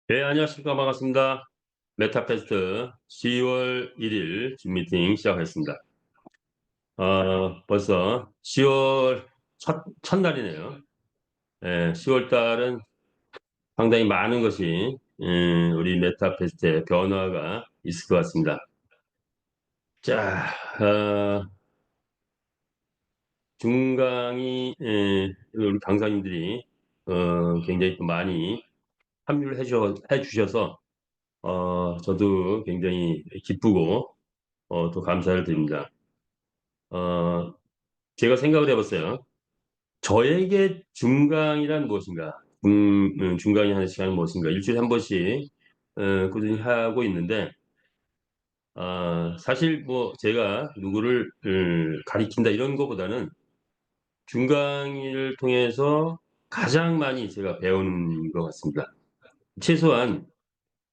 네, 안녕하십니까. 반갑습니다. 메타페스트 10월 1일 줌 미팅 시작하겠습니다. 벌써 10월 첫날이네요. 10월 달은 상당히 많은 것이, 우리 메타페스트의 변화가 있을 것 같습니다. 자, 중강이, 우리 강사님들이, 굉장히 또 많이 합류를 해주셔서, 저도 굉장히 기쁘고, 또 감사를 드립니다. 어, 제가 생각을 해봤어요. 저에게 중강이란 무엇인가? 중강이 하는 시간은 무엇인가? 일주일에 한 번씩 꾸준히 하고 있는데, 사실 뭐 제가 누구를 가리킨다 이런 것보다는 중강의를 통해서 가장 많이 제가 배우는 것 같습니다. 최소한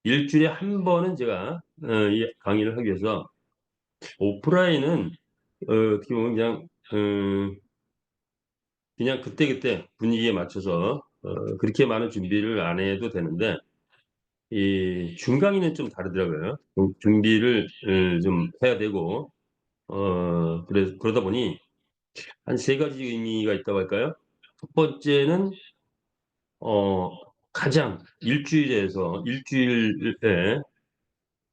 일주일에 한 번은 제가 이 강의를 하기 위해서 오프라인은 어떻게 보면 그냥 그때그때 분위기에 맞춰서 그렇게 많은 준비를 안 해도 되는데 이 중강의는 좀 다르더라고요. 준비를 좀 해야 되고 그러다 보니 한 세 가지 의미가 있다고 할까요? 첫 번째는 어, 가장 일주일에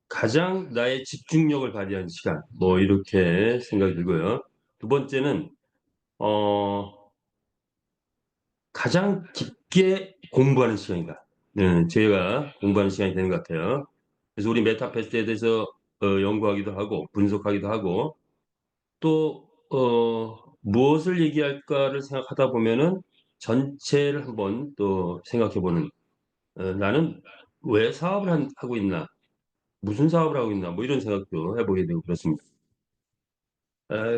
가장 나의 집중력을 발휘한 시간 뭐 이렇게 생각이 들고요. 두 번째는 어, 가장 깊게 공부하는 시간이다. 제가 공부하는 시간이 되는 것 같아요. 그래서 우리 메타패스에 대해서 연구하기도 하고 분석하기도 하고 또 무엇을 얘기할까를 생각하다 보면은 전체를 한번 또 생각해보는 나는 왜 하고 있나 무슨 사업을 하고 있나 뭐 이런 생각도 해보게 되고 그렇습니다.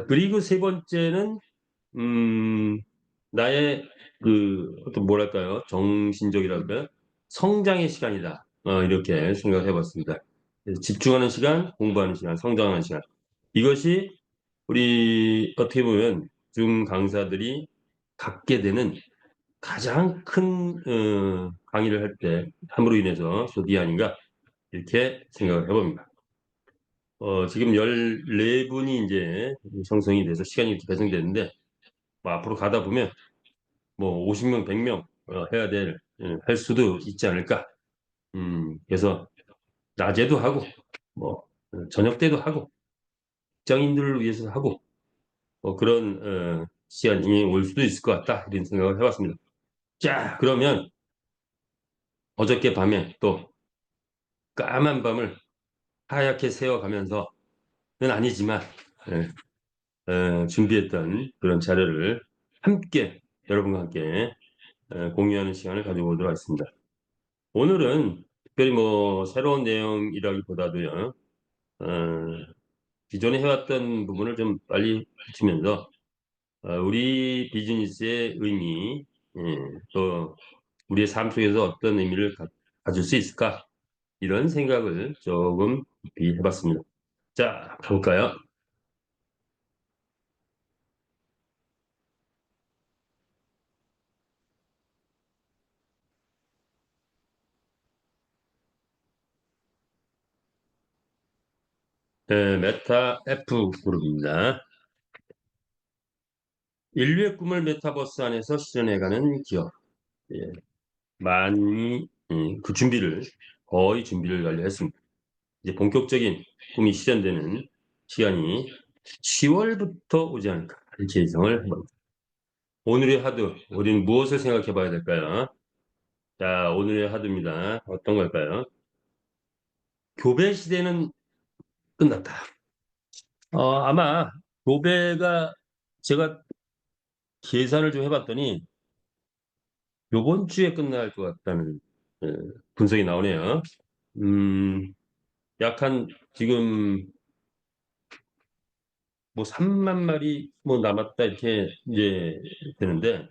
그리고 세 번째는 음, 나의 어떤 뭐랄까요? 정신적이랄까요? 성장의 시간이다. 이렇게 생각해 봤습니다. 그래서 집중하는 시간, 공부하는 시간, 성장하는 시간. 이것이 우리 어떻게 보면 중 강사들이 갖게 되는 가장 큰 강의를 할 때 함으로 인해서 소득이 아닌가 이렇게 생각을 해봅니다. 지금 14분이 이제 형성이 돼서 시간이 이렇게 배정됐는데 뭐 앞으로 가다 보면 뭐 50명, 100명 할 수도 있지 않을까. 그래서 낮에도 하고 뭐 저녁 때도 하고 직장인들을 위해서 하고 뭐 그런 시간이 올 수도 있을 것 같다 이런 생각을 해봤습니다. 자, 그러면 어저께 밤에 또 까만 밤을 하얗게 새워가면서는 아니지만 준비했던 그런 자료를 함께 여러분과 함께 공유하는 시간을 가져보도록 하겠습니다. 오늘은 특별히 뭐 새로운 내용이라기보다도요, 어, 기존에 해왔던 부분을 좀 빨리 붙이면서 우리 비즈니스의 의미, 예, 또 우리의 삶 속에서 어떤 의미를 가질 수 있을까? 이런 생각을 조금 깊이 해봤습니다. 자, 가볼까요? 메타 F 그룹입니다. 인류의 꿈을 메타버스 안에서 실현해가는 기업. 예, 많이 그 거의 준비를 완료했습니다. 이제 본격적인 꿈이 실현되는 시간이 10월부터 오지 않을까 이렇게 예상을 해봅니다. 오늘의 하드, 우리는 무엇을 생각해 봐야 될까요? 자, 오늘의 하드입니다. 어떤 걸까요? 교배 시대는 끝났다. 아마 교배가 제가 계산을 좀 해봤더니 요번 주에 끝날 것 같다는 예, 분석이 나오네요. 음, 약한 지금 뭐 3만 마리 뭐 남았다 이렇게 이제 되는데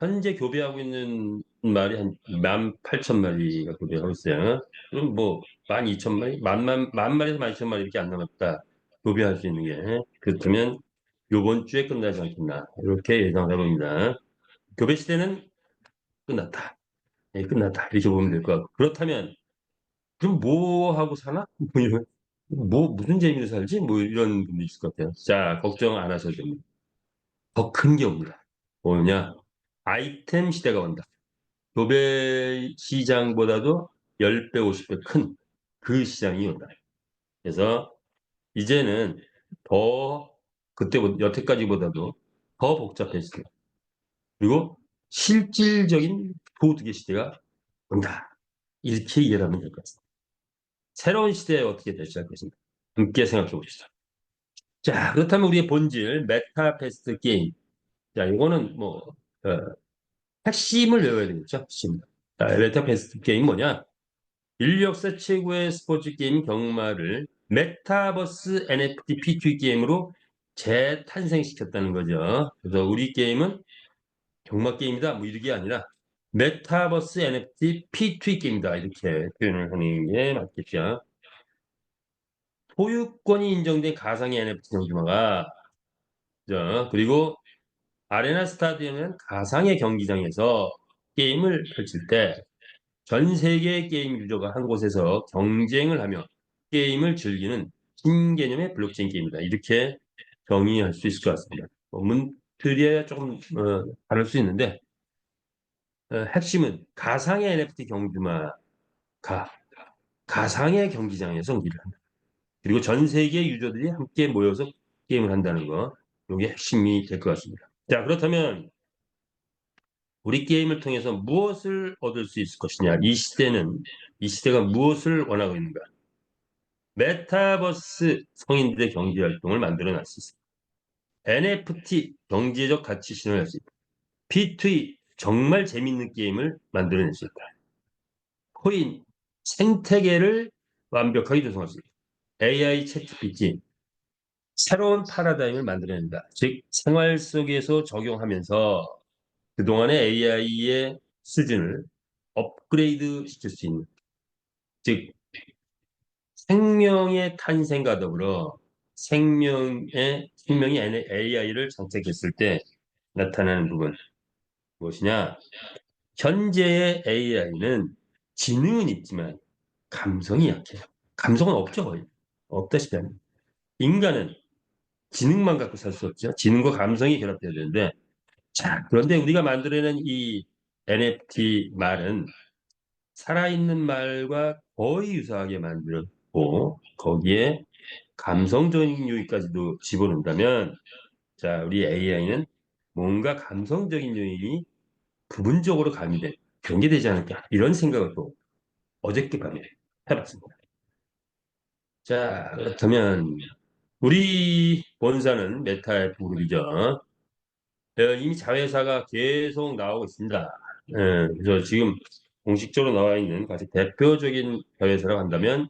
현재 교배하고 있는 말이 한 18,000마리가 교배하고 있어요. 그럼 뭐 12,000마리, 만 마리에서 12,000마리 이렇게 안 남았다. 교배할 수 있는 게 그렇다면 요번 주에 끝나지 않겠나 이렇게 예상을 해봅니다. 교배 시대는 끝났다. 예, 끝났다. 이렇게 보면 될 것 같고. 그렇다면, 그럼 뭐 하고 사나? 뭐 무슨 재미로 살지? 뭐 이런 분도 있을 것 같아요. 자, 걱정 안 하셔도 됩니다. 더 큰 게 옵니다. 뭐냐? 아이템 시대가 온다. 교배 시장보다도 10배, 50배 큰 그 시장이 온다. 그래서 이제는 더 여태까지보다도 더 복잡해질 거다. 그리고 실질적인 소득의 시대가 온다. 이렇게 이해하면 될 것 같습니다. 새로운 시대에 어떻게 대처할 것인가. 함께 생각해 봅시다. 자, 그렇다면 우리의 본질, 메타베스트 게임. 자, 이거는 뭐, 핵심을 외워야 되겠죠? 핵심. 자, 메타베스트 게임 뭐냐? 인류 역사 최고의 스포츠 게임 경마를 메타버스 NFT P2E 게임으로 재탄생시켰다는 거죠. 그래서 우리 게임은 경마 게임이다, 뭐 이게 아니라 메타버스 NFT P2E 게임이다, 이렇게 표현을 하는 게 맞겠죠. 소유권이 인정된 가상의 NFT 경주마가, 그리고 아레나 스타디움은 가상의 경기장에서 게임을 펼칠 때 전 세계 게임 유저가 한 곳에서 경쟁을 하며 게임을 즐기는 신개념의 블록체인 게임이다. 이렇게 정의할 수 있을 것 같습니다. 문틀에 조금 다를 수 있는데 핵심은 가상의 NFT 경주마가 가상의 경기장에서 경기를 한다. 그리고 전 세계 유저들이 함께 모여서 게임을 한다는 거. 이게 핵심이 될 것 같습니다. 자, 그렇다면 우리 게임을 통해서 무엇을 얻을 수 있을 것이냐? 이 시대가 무엇을 원하고 있는가? 메타버스 성인들의 경제 활동을 만들어 낼 수 있습니다. NFT 경제적 가치 실현할 수 있다. P2E 정말 재밌는 게임을 만들어낼 수 있다. 코인 생태계를 완벽하게 조성할 수 있다. AI 챗GPT 새로운 파라다임을 만들어낸다. 즉 생활 속에서 적용하면서 그동안의 AI의 수준을 업그레이드 시킬 수 있는, 즉 생명의 탄생과 더불어 생명이 AI를 장착했을 때 나타나는 부분 무엇이냐? 현재의 AI는 지능은 있지만 감성이 약해요. 감성은 없죠, 거의. 없다시피 합니다. 인간은 지능만 갖고 살 수 없죠. 지능과 감성이 결합돼야 되는데, 자, 그런데 우리가 만들어낸 이 NFT 말은 살아있는 말과 거의 유사하게 만들었고, 거기에 감성적인 요인까지도 집어넣는다면, 자, 우리 AI는 뭔가 감성적인 요인이 부분적으로 가미된 그런 게 되지 않을까. 이런 생각을 또 어저께 밤에 해봤습니다. 자, 그렇다면 우리 본사는 메타의 그룹이죠. 이미 자회사가 계속 나오고 있습니다. 그래서 지금 공식적으로 나와 있는 가장 대표적인 자회사라고 한다면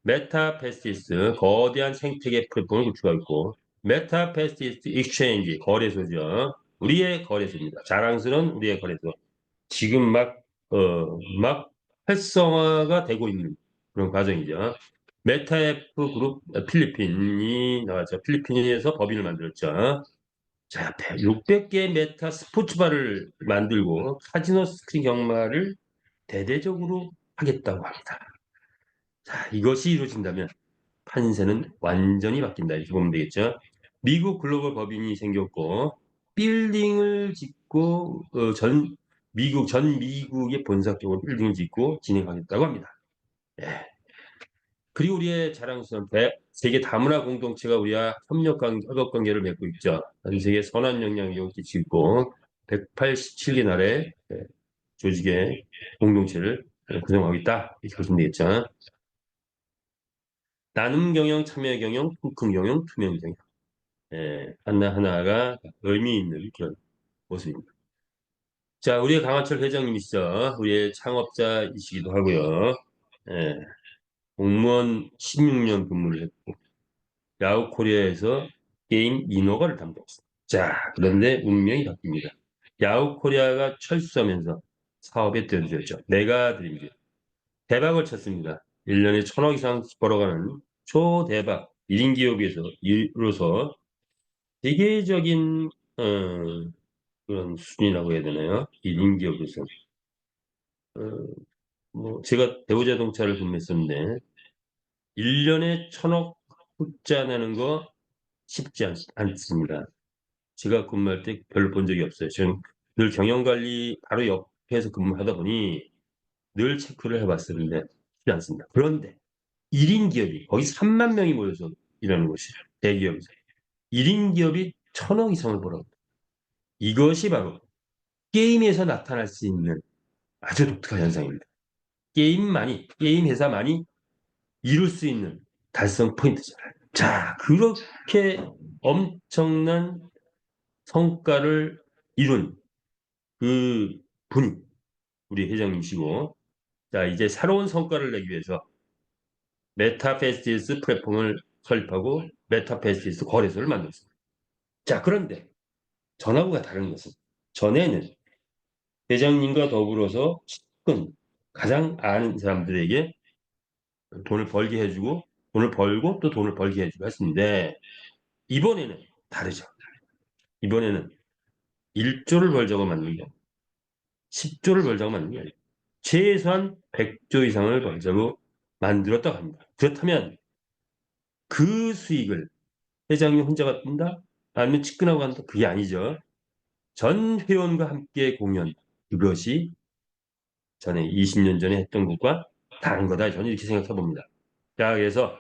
메타페스티스 거대한 생태계 플랫폼을 구축하고 있고 메타페스티스 익스체인지 거래소죠. 우리의 거래소입니다. 자랑스러운 우리의 거래소. 지금 막 활성화가 되고 있는 그런 과정이죠. 메타F 그룹 필리핀이 나왔죠. 필리핀에서 법인을 만들었죠. 자, 600개 메타 스포츠바를 만들고 카지노 스크린 경마를 대대적으로 하겠다고 합니다. 자, 이것이 이루어진다면 판세는 완전히 바뀐다. 이렇게 보면 되겠죠. 미국 글로벌 법인이 생겼고 빌딩을 짓고 전 미국의 본사격으로 빌딩을 짓고 진행하겠다고 합니다. 예. 그리고 우리의 자랑스러운 세계 다문화 공동체가 우리와 협업 관계를 맺고 있죠. 전 세계 선한 영향력을 끼치고 187개 나라의 조직의 공동체를 구성하고 있다. 이렇게 보시면 되겠죠. 나눔 경영, 참여 경영, 토큰 경영, 투명 경영. 하나하나가 의미 있는 그런 모습입니다. 자, 우리의 강한철 회장님이시죠. 우리의 창업자이시기도 하고요. 예, 공무원 16년 근무를 했고, 야후 코리아에서 게임 인허가를 담당했습니다. 자, 그런데 운명이 바뀝니다. 야후 코리아가 철수하면서 사업에 뛰어들었죠. 메가드림즈. 대박을 쳤습니다. 1년에 1,000억 이상 벌어가는 초대박 1인 기업에서 이로서 세계적인 그런 수준이라고 해야 되나요? 1인 기업에서 뭐 제가 대우자동차를 근무했었는데 1년에 1,000억 흑자 내는 거 쉽지 않습니다. 제가 근무할 때 별로 본 적이 없어요. 저는 늘 경영관리 바로 옆에서 근무하다 보니 늘 체크를 해봤었는데 쉽지 않습니다. 그런데 1인 기업이 거의 3만 명이 모여서 일하는 곳이에요. 대기업에서. 1인 기업이 1,000억 이상을 벌어. 이것이 바로 게임에서 나타날 수 있는 아주 독특한 현상입니다. 게임 회사만이 이룰 수 있는 달성 포인트잖아요. 자, 그렇게 엄청난 성과를 이룬 그 분이 우리 회장님이시고, 자, 이제 새로운 성과를 내기 위해서 메타페스티스 플랫폼을 설립하고 메타페스티스 거래소를 만들었습니다. 자, 그런데 전하고가 다른 것은 전에는 회장님과 더불어서 측근, 가장 아는 사람들에게 돈을 벌게 해주고 돈을 벌고 또 돈을 벌게 해주고 했는데 이번에는 다르죠. 이번에는 1조를 벌자고 만든 게 아니라 10조를 벌자고 만든 게 아니라 최소한 100조 이상을 벌자고 만들었다고 합니다. 그렇다면 그 수익을 회장님 혼자가 뜬다? 아니면 측근하고 간다? 그게 아니죠. 전 회원과 함께 공연. 그것이 전에 20년 전에 했던 것과 다른 거다. 저는 이렇게 생각해 봅니다. 자, 그래서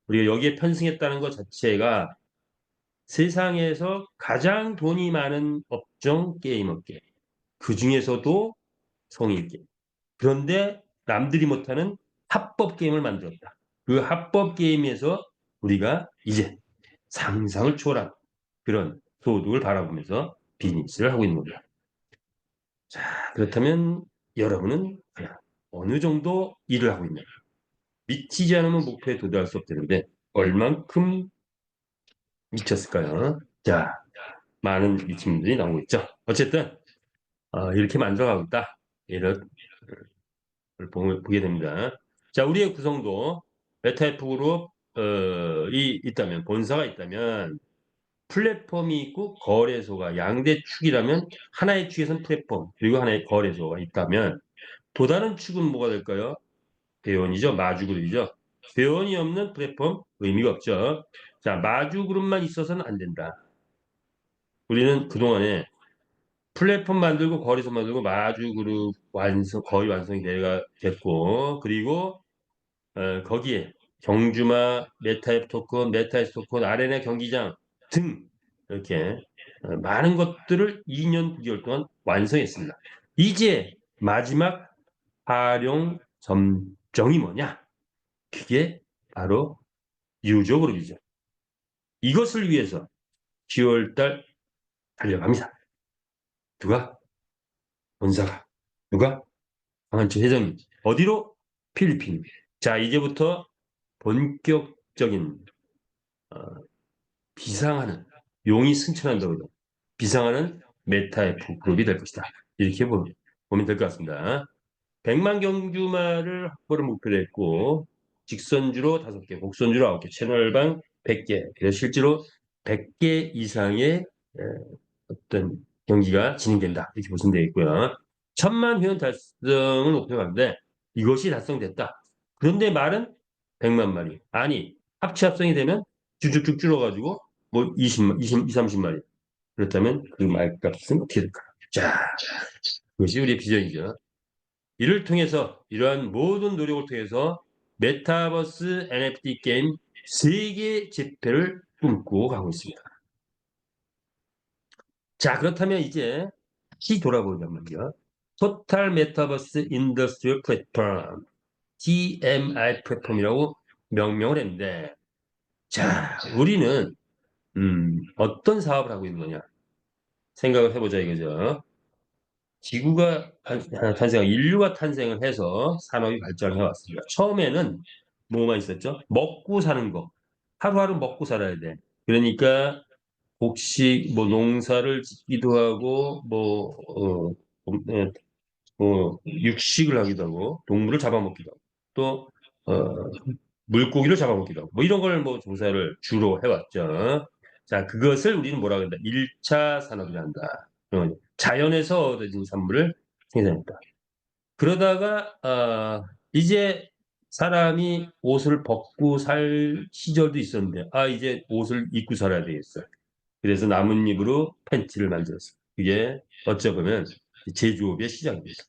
우리가 여기에 편승했다는 것 자체가 세상에서 가장 돈이 많은 업종 게임 업계. 그 중에서도 성인 게임. 그런데 남들이 못하는 합법 게임을 만들었다. 그 합법 게임에서 우리가 이제 상상을 초월한 그런 소득을 바라보면서 비즈니스를 하고 있는 겁니다. 자, 그렇다면 여러분은 과연 어느 정도 일을 하고 있냐? 미치지 않으면 목표에 도달할 수 없다는데 얼만큼 미쳤을까요? 자, 많은 미친 분들이 나오고 있죠. 어쨌든 이렇게 만들어가고 있다. 이런 걸 보게 됩니다. 자, 우리의 구성도 메타F 그룹이 있다면, 본사가 있다면 플랫폼이 있고 거래소가 양대 축이라면 하나의 축에서는 플랫폼 그리고 하나의 거래소가 있다면 또 다른 축은 뭐가 될까요? 회원이죠. 마주그룹이죠. 회원이 없는 플랫폼 의미가 없죠. 자, 마주그룹만 있어서는 안 된다. 우리는 그동안에 플랫폼 만들고 거래소 만들고 마주그룹 거의 완성이 됐고 그리고 거기에 경주마, 메타앱 토큰, 메타앱 토큰, 아레나 경기장 등 이렇게 많은 것들을 2년 9개월 동안 완성했습니다. 이제 마지막 활용 점정이 뭐냐? 그게 바로 유저그룹이죠. 이것을 위해서 10월달 달려갑니다. 누가? 본사가. 누가? 강한철 회장님. 어디로? 필리핀. 자, 이제부터 본격적인 어, 비상하는 용이 승천한다고 비상하는 메타F 그룹이 될 것이다. 이렇게 보면 될 것 같습니다. 100만 경주마를 확보를 목표로 했고 직선주로 5개, 곡선주로 9개, 채널방 100개. 그래서 실제로 100개 이상의 어떤 경기가 진행된다. 이렇게 보시면 되겠고요. 1,000만 회원 달성을 목표로 하는데 이것이 달성됐다. 그런데 말은 100만 마리. 아니, 합성이 되면 쭉쭉쭉 줄어가지고 뭐 20만, 20, 30마리. 그렇다면 그 말값은 어떻게 될까? 자, 그것이 우리의 비전이죠. 이를 통해서 이러한 모든 노력을 통해서 메타버스 NFT 게임 세계 재패를 꿈꾸고 가고 있습니다. 자, 그렇다면 이제 다시 돌아보자면 말이요. 토탈 메타버스 인더스트리얼 플랫폼, TMI 플랫폼이라고 명명을 했는데, 자, 우리는 어떤 사업을 하고 있는 거냐 생각을 해보자 이거죠. 지구가 인류가 탄생을 해서 산업이 발전해 왔습니다. 처음에는 뭐만 있었죠? 먹고 사는 거. 하루하루 먹고 살아야 돼. 그러니까 곡식, 뭐 농사를 짓기도 하고, 육식을 하기도 하고, 동물을 잡아먹기도 하고, 또 물고기를 잡아먹기도 하고, 뭐 이런 걸 뭐 조사를 주로 해왔죠. 자, 그것을 우리는 뭐라 그런다? 1차 산업이란다. 자연에서 얻어진 산물을 생산했다. 그러다가 이제 사람이 옷을 벗고 살 시절도 있었는데 이제 옷을 입고 살아야 되겠어. 그래서 나뭇잎으로 팬티를 만들었어. 그게 어쩌 보면 제조업의 시작입니다.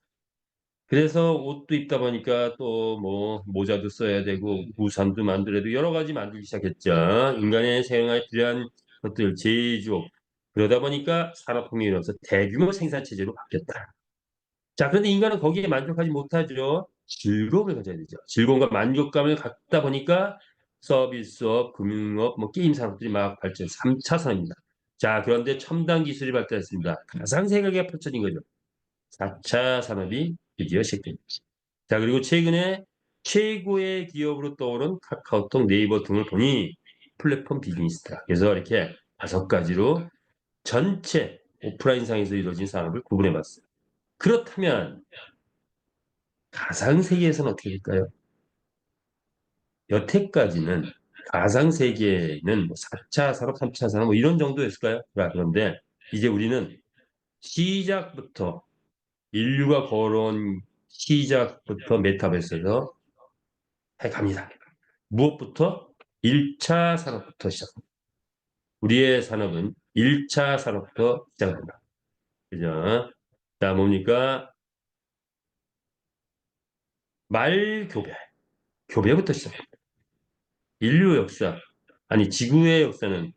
그래서 옷도 입다 보니까 또 뭐 모자도 써야 되고 우산도 만들어야 되고 여러 가지 만들기 시작했죠. 인간의 생활에 필요한 것들 제조업. 그러다 보니까 산업혁명이 일어나서 대규모 생산 체제로 바뀌었다. 자, 그런데 인간은 거기에 만족하지 못하죠. 즐거움을 가져야 되죠. 즐거움과 만족감을 갖다 보니까 서비스업, 금융업, 뭐 게임 산업들이 막 발전, 3차 산업입니다. 자, 그런데 첨단 기술이 발달했습니다. 가상세계가 펼쳐진 거죠. 4차 산업이 드디어 시작됩니다. 자, 그리고 최근에 최고의 기업으로 떠오른 카카오톡, 네이버 등을 보니 플랫폼 비즈니스다. 그래서 이렇게 5가지로 전체 오프라인상에서 이루어진 산업을 구분해 봤어요. 그렇다면 가상세계에서는 어떻게 될까요? 여태까지는 가상세계는 뭐 4차 산업, 3차 산업 뭐 이런 정도였을까요? 그런데 이제 우리는 시작부터 인류가 걸어온 시작부터 메타버스에서 해갑니다. 무엇부터? 1차 산업부터 시작합니다. 우리의 산업은 1차 산업부터 시작합니다. 그죠? 자, 뭡니까? 말교배. 교배부터 시작합니다. 인류 역사, 아니, 지구의 역사는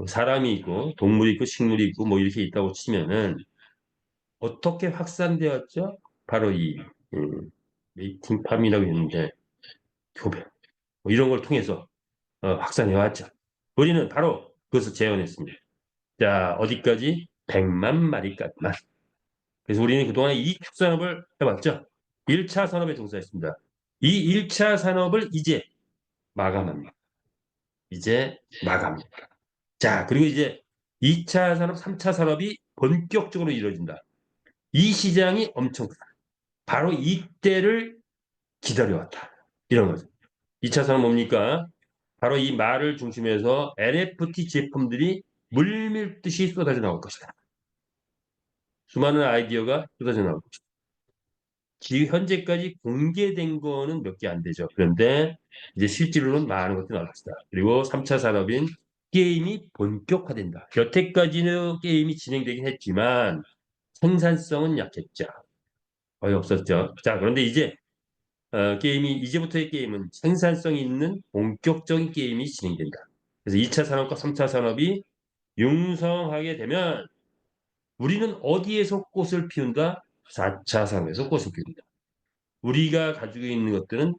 사람이 있고, 동물이 있고, 식물이 있고, 뭐 이렇게 있다고 치면은, 어떻게 확산되었죠? 바로 메이팅팜이라고 했는데, 교배. 뭐 이런 걸 통해서 확산해 왔죠. 우리는 바로 그것을 재현했습니다. 자, 어디까지? 100만 마리까지만. 그래서 우리는 그동안 이 축산업을 해봤죠. 1차 산업에 종사했습니다. 이 1차 산업을 이제 마감합니다. 이제 마감합니다. 자, 그리고 이제 2차 산업, 3차 산업이 본격적으로 이루어진다. 이 시장이 엄청 크다. 바로 이때를 기다려왔다. 이런 거죠. 2차 산업 뭡니까? 바로 이 말을 중심해서 NFT 제품들이 물밀듯이 쏟아져 나올 것이다. 수많은 아이디어가 쏟아져 나올 것이다. 지금 현재까지 공개된 거는 몇 개 안 되죠. 그런데 이제 실제로는 많은 것들이 나올 것이다. 그리고 3차 산업인 게임이 본격화된다. 여태까지는 게임이 진행되긴 했지만 생산성은 약했죠. 거의 없었죠. 자, 그런데 이제 이제부터의 게임은 생산성 있는 본격적인 게임이 진행된다. 그래서 2차 산업과 3차 산업이 융성하게 되면 우리는 어디에서 꽃을 피운다? 4차 산업에서 꽃을 피운다. 우리가 가지고 있는 것들은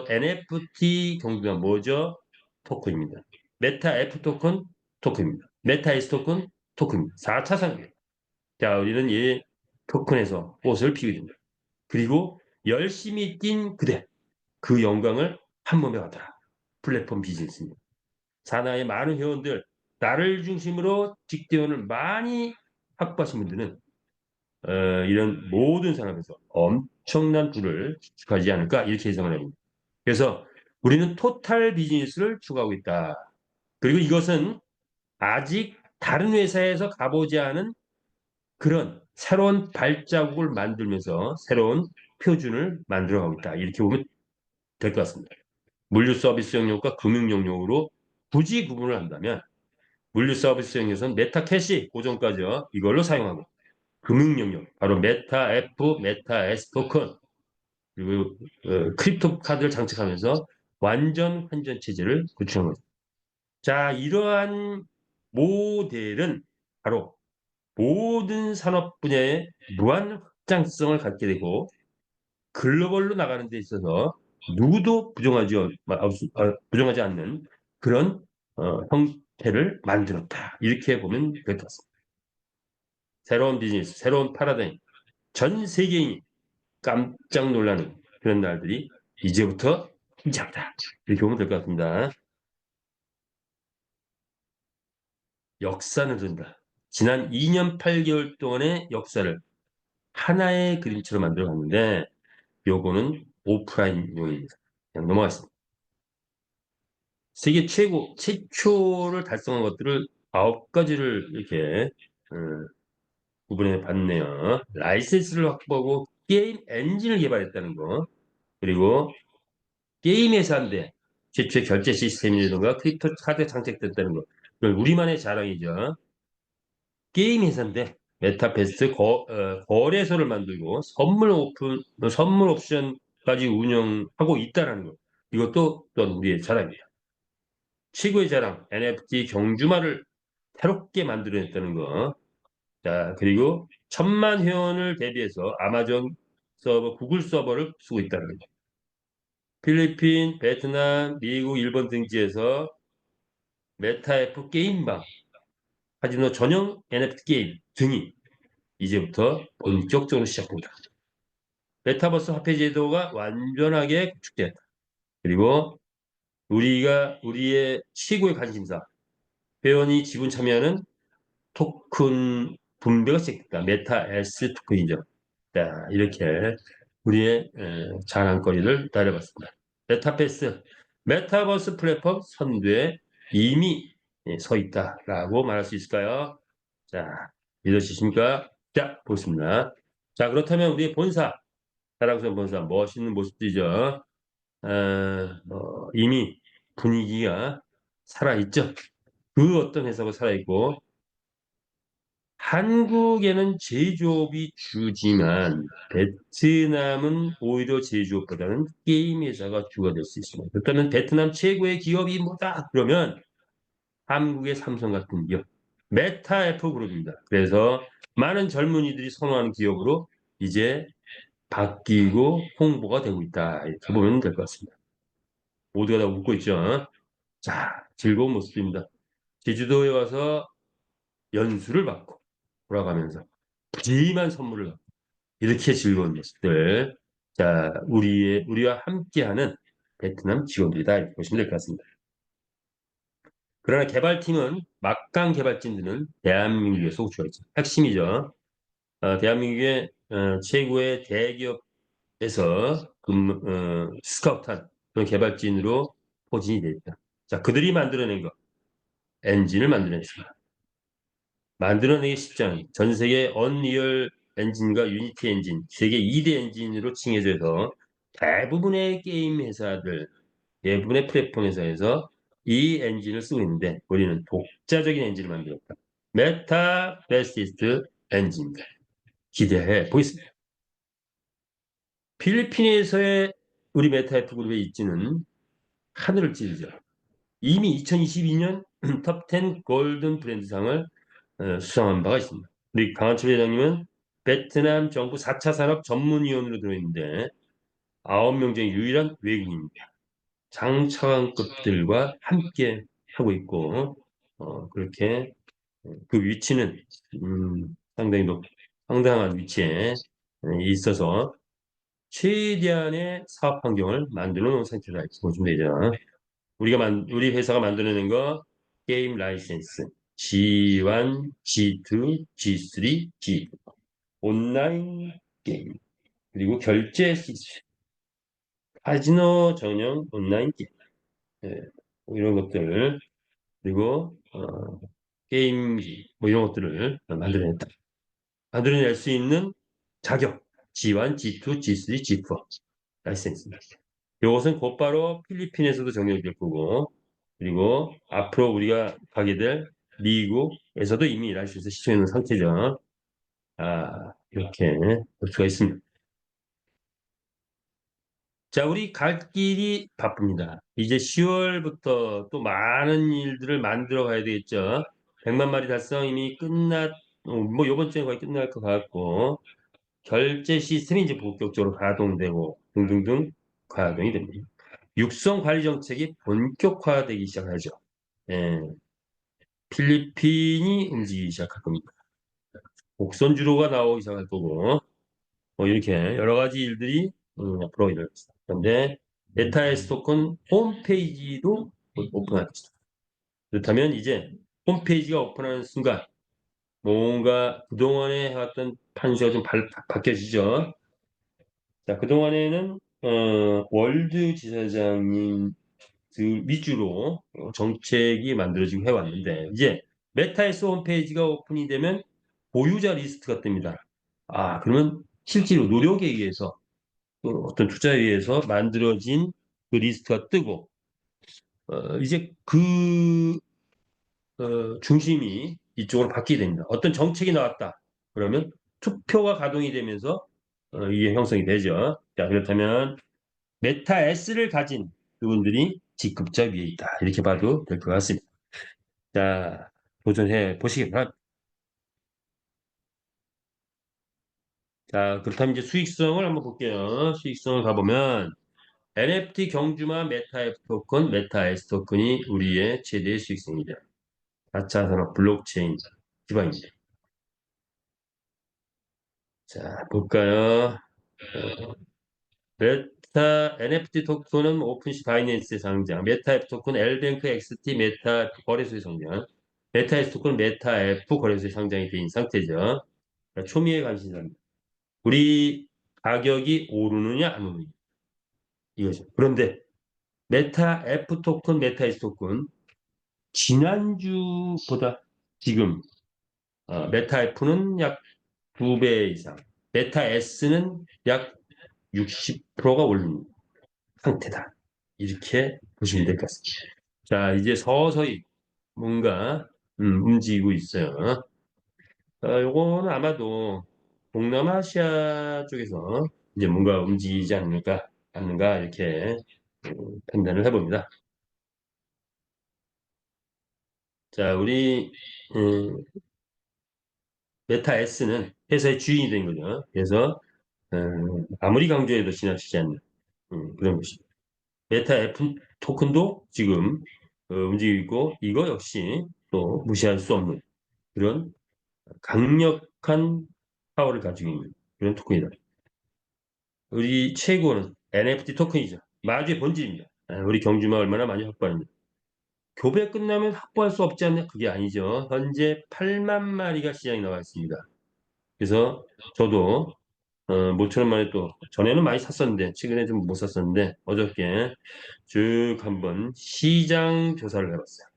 NFT 경우가 뭐죠? 토큰입니다. 메타 F 토큰, 토큰입니다. 메타 S 토큰, 토큰입니다. 4차 산업이에요. 자, 우리는 이 토큰에서 꽃을 피우게 됩니다. 그리고 열심히 뛴 그대, 그 영광을 한 몸에 받아라. 플랫폼 비즈니스입니다. 산하의 많은 회원들, 나를 중심으로 직대원을 많이 확보하신 분들은 이런 모든 산업에서 엄청난 부를 축하하지 않을까 이렇게 예상을 합니다. 그래서 우리는 토탈 비즈니스를 추구하고 있다. 그리고 이것은 아직 다른 회사에서 가보지 않은 그런 새로운 발자국을 만들면서 새로운 표준을 만들어가고 있다. 이렇게 보면 될 것 같습니다. 물류 서비스 영역과 금융 영역으로 굳이 구분을 한다면 물류 서비스 영역에서는 메타 캐시 고정가죠. 이걸로 사용하고 금융 영역 바로 메타 F, 메타 S 토큰 그리고 크립토 카드를 장착하면서 완전 환전 체제를 구축한 거죠. 자, 이러한 모델은 바로 모든 산업 분야의 무한 확장성을 갖게 되고 글로벌로 나가는 데 있어서 누구도 부정하지 않는 그런 형태를 만들었다. 이렇게 보면 될 것 같습니다. 새로운 비즈니스, 새로운 파라다임, 전 세계인이 깜짝 놀라는 그런 날들이 이제부터 시작이다. 이렇게 보면 될 것 같습니다. 역사는 된다. 지난 2년 8개월 동안의 역사를 하나의 그림체로 만들어 봤는데 요거는 오프라인용입니다. 그냥 넘어가겠습니다. 세계 최초를 달성한 것들을 9가지를 이렇게 구분해 봤네요. 라이센스를 확보하고 게임 엔진을 개발했다는 거. 그리고 게임 회사인데 최초의 결제 시스템이라든가 크립토 카드 장착됐다는 거. 이건 우리만의 자랑이죠. 게임 회사인데 메타베스트 거래소를 만들고 선물 옵션까지 운영하고 있다는 거. 이것도 또한 우리의 자랑이에요. 최고의 자랑, NFT 경주마를 새롭게 만들어냈다는 거. 자, 그리고 1,000만 회원을 대비해서 아마존 서버, 구글 서버를 쓰고 있다는 거. 필리핀, 베트남, 미국, 일본 등지에서 메타애프 게임방, 카지노 전용 NFT 게임 등이 이제부터 본격적으로 시작됩니다. 메타버스 화폐 제도가 완전하게 구축됐다. 그리고 우리의 최고의 관심사, 회원이 지분 참여하는 토큰 분배가 시작됐다. 메타 S 토큰이죠. 자, 이렇게 우리의 자랑거리를 다뤄봤습니다. 메타버스, 메타버스 플랫폼 선두에 이미 서 있다라고 말할 수 있을까요? 자, 믿으시십니까? 자, 보겠습니다. 자, 그렇다면 우리의 본사, 사랑스러운 본사, 멋있는 모습들이죠. 이미 분위기가 살아있죠. 그 어떤 회사가 살아있고, 한국에는 제조업이 주지만 베트남은 오히려 제조업보다는 게임 회사가 주가 될 수 있습니다. 그렇다면 베트남 최고의 기업이 뭐다? 그러면 한국의 삼성 같은 기업, 메타애플 그룹입니다. 그래서 많은 젊은이들이 선호하는 기업으로 이제 바뀌고 홍보가 되고 있다. 이렇게 보면 될 것 같습니다. 모두가 다 웃고 있죠. 자, 즐거운 모습입니다. 제주도에 와서 연수를 받고 돌아가면서 푸짐한 선물을 받고 이렇게 즐거운 모습들. 자, 우리와 함께하는 베트남 직원들이다. 이렇게 보시면 될 것 같습니다. 그러나 개발팀은 막강 개발진들은 대한민국에서 우주가 있죠. 핵심이죠. 대한민국의 최고의 대기업에서 스카우트한 그런 개발진으로 포진이 되어 있다. 자, 그들이 만들어낸 것, 엔진을 만들어냈습니다. 만들어내기 쉽지 않은 전 세계 언리얼 엔진과 유니티 엔진, 세계 2대 엔진으로 칭해져 서 대부분의 게임 회사들, 대부분의 플랫폼 회사에서 이 엔진을 쓰고 있는데 우리는 독자적인 엔진을 만들었다. 메타 베시스트 엔진입니다. 기대해 보겠습니다. 필리핀에서의 우리 메타애프 그룹의 입지는 하늘을 찌르죠. 이미 2022년 톱10 골든 브랜드상을 수상한 바가 있습니다. 우리 강한철 회장님은 베트남 정부 4차 산업 전문위원으로 들어있는데 9명 중에 유일한 외국인입니다. 장차관급들과 함께 하고 있고 그렇게 그 위치는 상당히 상당한 위치에 있어서 최대한의 사업 환경을 만들어 놓은 상태다 이렇게 보시면 되죠. 우리 회사가 만들어낸 거 게임 라이센스 G1, G2, G3, G4 온라인 게임 그리고 결제 시스템 카지노 전용 온라인 게임 뭐 이런 것들 그리고 게임기 뭐 이런 것들을 만들어냈다. 만들어낼 수 있는 자격 G1, G2, G3, G4 라이센스입니다. 이것은 곧바로 필리핀에서도 적용될 거고 그리고 앞으로 우리가 가게 될 미국에서도 이미 라이센스 시행해 있는 상태죠. 이렇게 볼 수가 있습니다. 자, 우리 갈 길이 바쁩니다. 이제 10월부터 또 많은 일들을 만들어 가야 되겠죠. 100만 마리 달성 이미 뭐 이번 주에 거의 끝날 것 같고 결제 시스템이 이제 본격적으로 가동되고 등등등 가동이 됩니다. 육성 관리 정책이 본격화되기 시작하죠. 예, 필리핀이 움직이기 시작할 겁니다. 곡선 주로가 나오기 시작할 거고, 뭐 이렇게 여러 가지 일들이 앞으로 일어날 것이다. 그런데 메타의 토큰 홈페이지도 오픈할 것이다. 그렇다면 이제 홈페이지가 오픈하는 순간 뭔가 그동안에 해왔던 판시가 좀 바뀌어지죠. 자, 그동안에는 월드 지사장님 위주로 정책이 만들어지고 해왔는데 이제 메타에스 홈페이지가 오픈이 되면 보유자 리스트가 뜹니다. 그러면 실제로 노력에 의해서 또 어떤 투자에 의해서 만들어진 그 리스트가 뜨고 이제 그 중심이 이쪽으로 바뀌게 됩니다. 어떤 정책이 나왔다. 그러면 투표가 가동이 되면서 이게 형성이 되죠. 자, 그렇다면 메타 S를 가진 그분들이 직급자 위에 있다. 이렇게 봐도 될 것 같습니다. 자, 도전해 보시기 바랍니다. 자, 그렇다면 이제 수익성을 한번 볼게요. 수익성을 가보면 NFT 경주마 메타 F 토큰, 메타 S 토큰이 우리의 최대 수익성이죠. 4차 산업 블록체인 기반입니다. 자, 볼까요? 어, 메타 NFT 토큰은 오픈시 바이낸스의 상장, 메타 F 토큰 L뱅크 XT 메타 F 거래소의 상장, 메타 S 토큰은 메타 F 거래소의 상장이 된 상태죠. 초미의 관심사입니다. 우리 가격이 오르느냐 안 오르느냐 이거죠. 그런데 메타 F 토큰, 메타 S 토큰 지난주보다 지금 메타 F는 약 2배 이상, 메타 S는 약 60%가 오른 상태다. 이렇게 보시면 될 것 같습니다. 자, 이제 서서히 뭔가 움직이고 있어요. 요거는 아마도 동남아시아 쪽에서 이제 뭔가 움직이지 않는가 이렇게 판단을 해봅니다. 자, 우리 음, 메타 S는 회사의 주인이 된 거죠. 그래서 아무리 강조해도 지나치지 않는 그런 것입니다. 메타 F 토큰도 지금 움직이고 있고 이거 역시 또 무시할 수 없는 그런 강력한 파워를 가지고 있는 그런 토큰이다. 우리 최고는 NFT 토큰이죠. 마주의 본질입니다. 우리 경주마 얼마나 많이 확보하는지. 교배 끝나면 확보할 수 없지 않냐? 그게 아니죠. 현재 8만 마리가 시장에 나와 있습니다. 그래서 저도 모처럼 만에 또 전에는 많이 샀었는데 최근에 좀 못 샀었는데 어저께 쭉 한번 시장 조사를 해봤어요.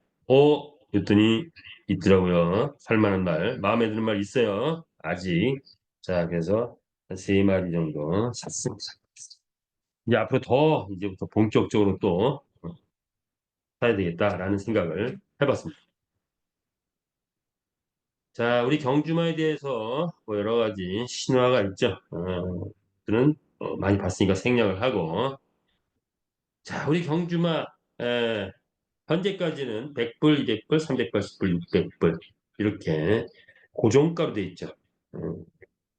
그랬더니 있더라고요. 살만한 말, 마음에 드는 말 있어요. 아직. 자, 그래서 한 3마리 정도 샀습니다. 이제 앞으로 더 이제부터 본격적으로 또 사야 되겠다라는 생각을 해봤습니다. 자, 우리 경주마에 대해서 뭐 여러 가지 신화가 있죠. 들은 많이 봤으니까 생략을 하고. 자, 우리 경주마 현재까지는 100불, 200불, 380불, 600불 이렇게 고정가로 돼 있죠.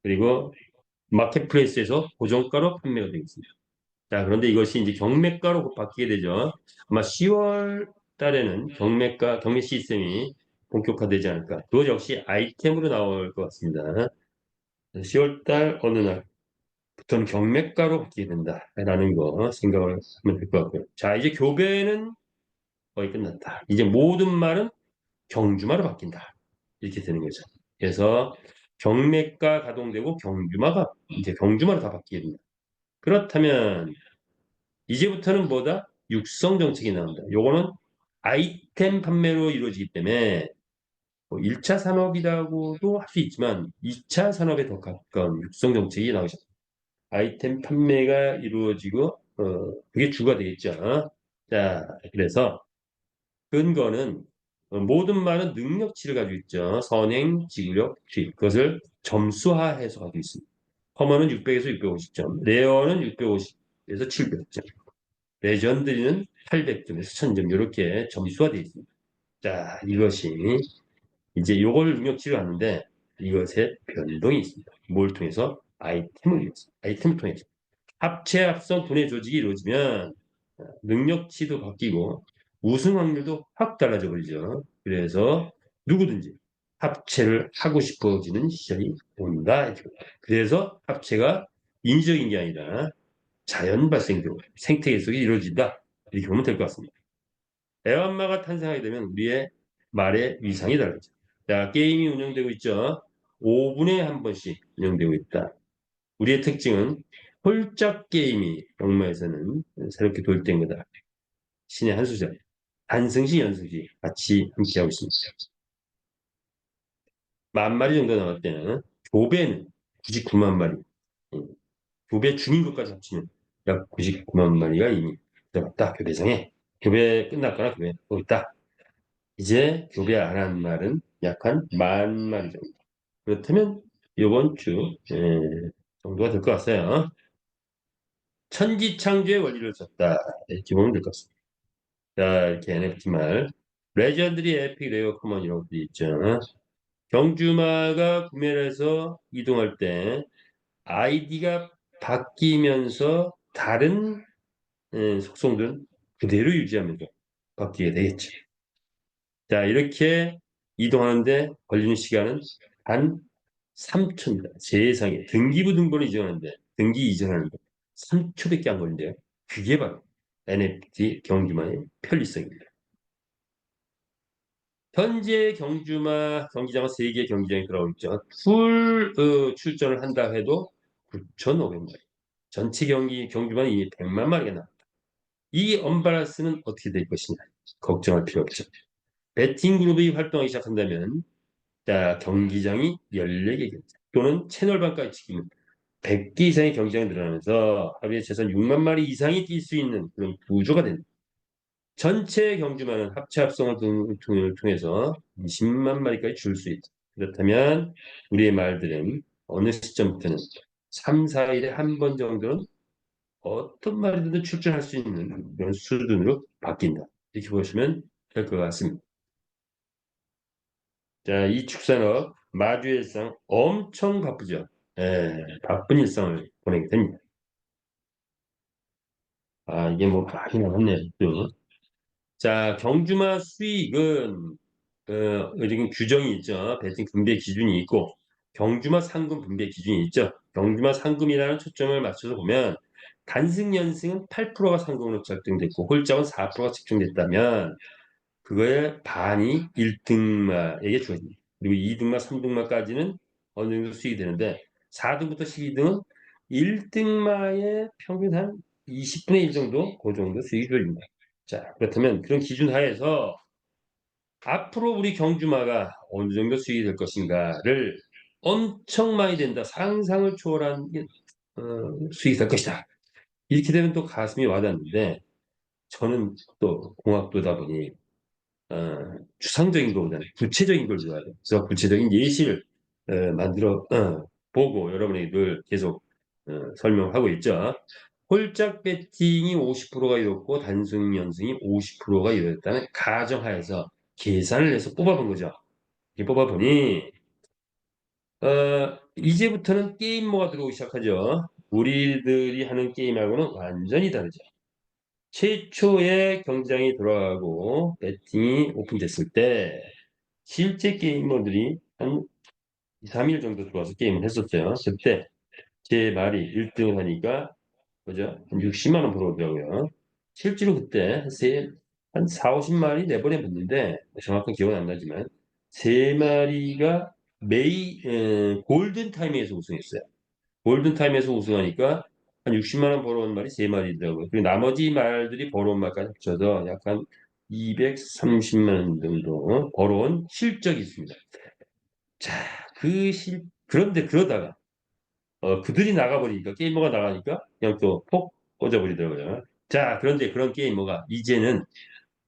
그리고 마켓플레이스에서 고정가로 판매가 되고 있습니다. 자, 그런데 이것이 이제 경매가로 곧 바뀌게 되죠. 아마 10월 달에는 경매 시스템이 본격화되지 않을까. 그것 역시 아이템으로 나올 것 같습니다. 10월 달 어느 날부터는 경매가로 바뀌게 된다라는 거 생각을 하면 될 것 같고요. 자, 이제 교배는 거의 끝났다. 이제 모든 말은 경주마로 바뀐다. 이렇게 되는 거죠. 그래서 경매가 가동되고 경주마가 이제 경주마로 다 바뀌게 됩니다. 그렇다면 이제부터는 뭐다? 육성 정책이 나온다. 요거는 아이템 판매로 이루어지기 때문에 뭐 1차 산업이라고도 할 수 있지만 2차 산업에 더 가까운 육성 정책이 나오죠. 아이템 판매가 이루어지고 그게 주가 되겠죠. 자, 그래서 근거는 모든 말은 능력치를 가지고 있죠. 선행, 지구력, 수익. 그것을 점수화해서 가지고 있습니다. 커먼은 600에서 650점, 레어는 650에서 700점, 레전드리는 800점에서 1000점 이렇게 점수화 되어 있습니다. 자, 이것이 이제 요걸 능력치를 하는데 이것의 변동이 있습니다. 뭘 통해서? 아이템을 이용해서. 아이템을 통해서. 합체, 합성, 분해 조직이 이루어지면 능력치도 바뀌고 우승 확률도 확 달라져 버리죠. 그래서 누구든지 합체를 하고 싶어지는 시절이 온다. 그래서 합체가 인위적인 게 아니라 자연 발생적으로 생태계 속에 이루어진다. 이렇게 보면 될 것 같습니다. 애완마가 탄생하게 되면 우리의 말의 위상이 달라져. 자, 게임이 운영되고 있죠. 5분에 한 번씩 운영되고 있다. 우리의 특징은 홀짝 게임이 영마에서는 새롭게 도입된 거다. 신의 한 수절. 안승시, 연승시 같이 함께하고 있습니다. 10,000마리 정도 나올 때는 교배는 99만 마리. 교배 중인 것까지 합치면 약 99만 마리가 이미 들어갔다. 교배장에. 교배 끝났거나 교배하고 있다. 이제 교배 안 한 말은 약 한 10,000마리 정도. 그렇다면 이번 주 정도가 될 것 같아요. 천지창조의 원리를 썼다. 이렇게 보면 될 것 같습니다. 자, 이렇게 NFT 말. 레전드리 에픽 레어 커먼 이런 것도 있죠. 경주마가 구매를 해서 이동할 때 아이디가 바뀌면서 다른 속성들은 그대로 유지하면서 바뀌게 되겠죠. 자, 이렇게 이동하는데 걸리는 시간은 단 3초입니다. 세상에. 등기부 등본을 이전하는데, 등기 이전하는데 3초밖에 안 걸린대요. 그게 바로 NFT 경주마의 편리성입니다. 현재 경기장은 3개 경기장이 들어오고 있죠. 풀 출전을 한다 해도 9,500마리. 전체 경주마는 이미 100만 마리가 나옵니다. 이 언밸런스는 어떻게 될 것이냐. 걱정할 필요 없죠. 베팅 그룹이 활동하기 시작한다면 자, 경기장이 14개 경기장 또는 채널방까지 치기는 100개 이상의 경기장이 늘어나면서 하루에 최소한 6만 마리 이상이 뛸 수 있는 그런 구조가 됩니다. 전체 경주만은 합체 합성을 통해서 20만 마리까지 줄 수 있다. 그렇다면 우리의 말들은 어느 시점부터는 3, 4일에 한 번 정도는 어떤 말이든 출전할 수 있는 그런 수준으로 바뀐다. 이렇게 보시면 될 것 같습니다. 자, 이 축산업 마주의 일상 엄청 바쁘죠. 바쁜 일상을 보내게 됩니다. 아, 이게 뭐 많이 나왔네요. 또. 자, 경주마 수익은 지금 규정이 있죠. 배팅 분배 기준이 있고 경주마 상금 분배 기준이 있죠. 경주마 상금이라는 초점을 맞춰서 보면 단승 연승은 8%가 상금으로 책정됐고 홀짝은 4%가 책정됐다면 그거의 반이 1등마에게 주어집니다. 그리고 2등마, 3등마까지는 어느 정도 수익이 되는데 4등부터 12등은 1등마의 평균 한 20분의 1 정도 그 정도 수익이 주어집니다. 자, 그렇다면 그런 기준 하에서 앞으로 우리 경주마가 어느 정도 수익이 될 것인가를 엄청 많이 된다. 상상을 초월한 수익이 될 것이다. 이렇게 되면 또 가슴이 와닿는데 저는 또 공학도다 보니 추상적인 것보다는 구체적인 걸 좋아해요. 그래서 구체적인 예시를 만들어 보고 여러분에게 늘 계속 설명하고 있죠. 홀짝 배팅이 50%가 이뤘고 단순 연승이 50%가 이뤘다는 가정하에서 계산을 해서 뽑아본 거죠. 이 뽑아보니 이제부터는 게임모가 들어오기 시작하죠. 우리들이 하는 게임하고는 완전히 다르죠. 최초의 경기장이 돌아가고 배팅이 오픈됐을 때 실제 게이머들이 한 2, 3일 정도 들어와서 게임을 했었어요. 그때 제 말이 1등을 하니까 그죠? 한 60만 원 벌어오더라고요. 실제로 그때 한 4, 50마리 내보내봤는데 정확한 기억은 안 나지만 세 마리가 골든 타임에서 우승했어요. 골든 타임에서 우승하니까 한 60만 원 벌어온 말이 세 마리더라고요. 그리고 나머지 말들이 벌어온 말까지 합쳐서 약간 230만 원 정도 벌어온 실적이 있습니다. 자, 그런데 그러다가 그들이 나가버리니까 게이머가 나가니까 그냥 또 폭 꺼져버리더라고요. 자, 그런데 그런 게이머가 이제는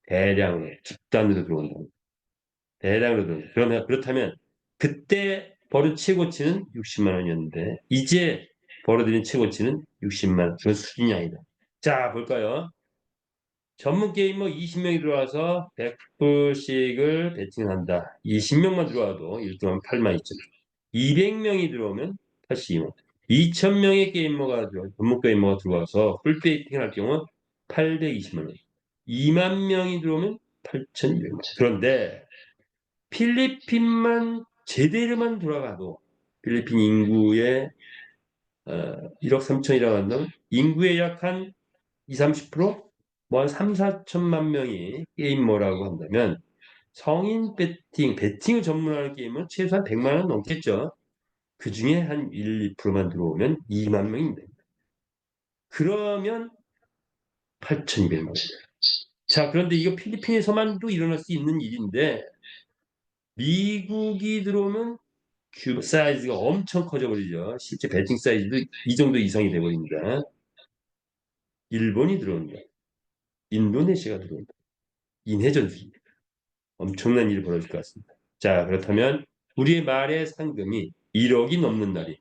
대량으로 집단으로 들어온다. 대량으로 들어온다. 그러면 그렇다면 그때 벌은 최고치는 60만 원이었는데 이제 벌어들인 최고치는 60만 원. 그런 수준이 아니다. 자, 볼까요? 전문 게이머 20명이 들어와서 100불씩을 베팅한다. 20명만 들어와도 1등하면 8만 2천. 200명이 들어오면 82만. 2,000명의 전문 게이머가 들어와서 풀베이팅 할 경우 820만 원. 2만 명이 들어오면 8,200만 원. 그런데 필리핀만 제대로만 돌아가도 필리핀 인구의 1억 3천이라고 한다면 인구의 약 한 20, 30%? 뭐 한 3, 4천만 명이 게이머라고 한다면 성인 배팅을 전문하는 게임은 최소한 100만 원 넘겠죠. 그 중에 한 1, 2%만 들어오면 2만 명입니다. 그러면 8,200만 원. 자, 그런데 이거 필리핀에서만도 일어날 수 있는 일인데 미국이 들어오면 큐브 사이즈가 엄청 커져버리죠. 실제 배팅 사이즈도 이 정도 이상이 돼버립니다. 일본이 들어온다. 인도네시아가 들어온다. 인해전술입니다. 엄청난 일이 벌어질 것 같습니다. 자, 그렇다면 우리의 말의 상금이 1억이 넘는 날이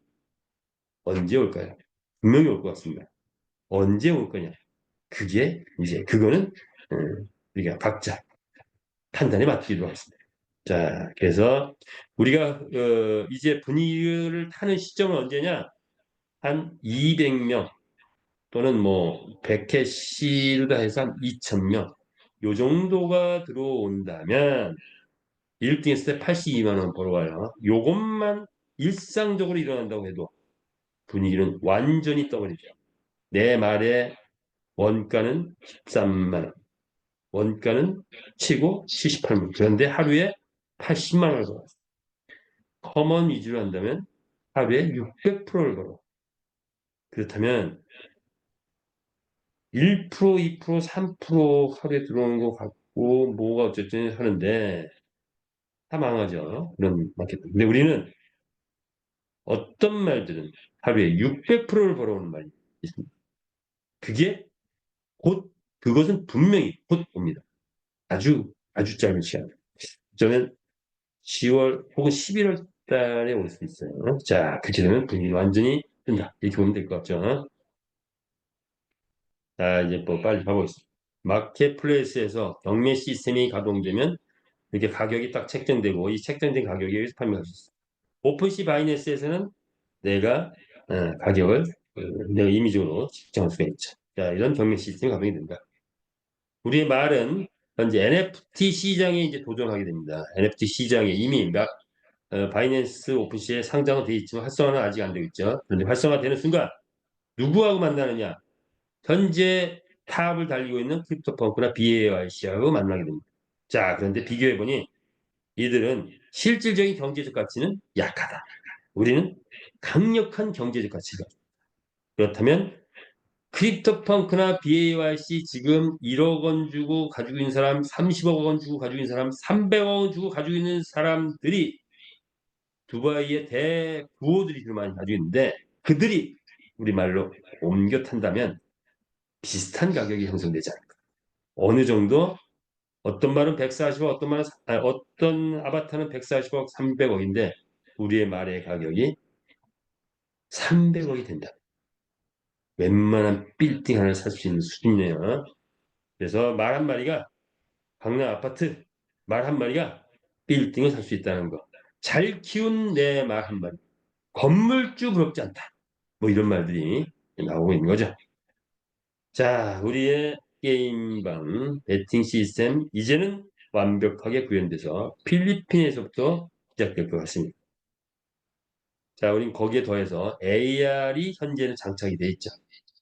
언제 올까요? 분명히 올 것 같습니다. 언제 올 거냐? 그게 이제 그거는 우리가 각자 판단에 맡기도록 하겠습니다. 자, 그래서 우리가 이제 분위기를 타는 시점은 언제냐? 한 200명 또는 뭐 100캐시로 해서 한 2,000명 요 정도가 들어온다면 1등 했을 때 82만 원 벌어와요. 요것만 일상적으로 일어난다고 해도 분위기는 완전히 떠버리죠. 내 말에 원가는 13만 원, 원가는 치고 78만 원. 그런데 하루에 80만 원을 벌어. 커먼 위주로 한다면 하루에 600%를 벌어. 그렇다면 1%, 2%, 3% 하루에 들어오는 것 같고 뭐가 어쨌든 하는데 다 망하죠. 그런 마케팅. 근데 우리는 어떤 말들은 하루에 600%를 벌어오는 말이 있습니다. 그게 곧 그것은 분명히 곧 옵니다. 아주 짧은 시간. 저는 10월 혹은 11월 달에 올 수 있어요. 자, 그렇게 되면 분위기 완전히 뜬다. 이렇게 보면 될 것 같죠. 자, 이제 뭐 빨리 가보겠습니다. 마켓플레이스에서 경매 시스템이 가동되면 이렇게 가격이 딱 책정되고 이 책정된 가격에 의해서 판매할 수 있어요. 오픈시 바이낸스에서는 내가 가격을 내가 임의적으로 책정할 수가 있죠. 자, 이런 경매 시스템이 가동이 된다. 우리의 말은 현재 NFT 시장에 이제 도전하게 됩니다. NFT 시장에 이미 바이낸스 오픈시에 상장은 되어 있지만 활성화는 아직 안 되고 있죠. 그런데 활성화되는 순간 누구하고 만나느냐? 현재 탑을 달리고 있는 크립토펑크나 BAYC하고 만나게 됩니다. 자, 그런데 비교해보니 이들은 실질적인 경제적 가치는 약하다. 우리는 강력한 경제적 가치가. 그렇다면 크립토펑크나 BAYC 지금 1억 원 주고 가지고 있는 사람, 30억 원 주고 가지고 있는 사람, 300억 원 주고 가지고 있는 사람들이 두바이의 대부호들이 좀 많이 가지고 있는데 그들이 우리말로 옮겨 탄다면 비슷한 가격이 형성되지 않을까. 어느 정도 어떤 말은 140억, 어떤 아바타는 140억, 300억인데 우리의 말의 가격이 300억이 된다. 웬만한 빌딩 하나를 살 수 있는 수준이네요. 그래서 말 한마리가 강남 아파트 말 한마리가 빌딩을 살 수 있다는 거. 잘 키운 내 말 한마리. 건물주 부럽지 않다. 뭐 이런 말들이 나오고 있는 거죠. 자, 우리의 게임방 배팅 시스템 이제는 완벽하게 구현돼서 필리핀에서부터 시작될 것 같습니다. 자, 우린 거기에 더해서 AR이 현재는 장착이 돼 있죠.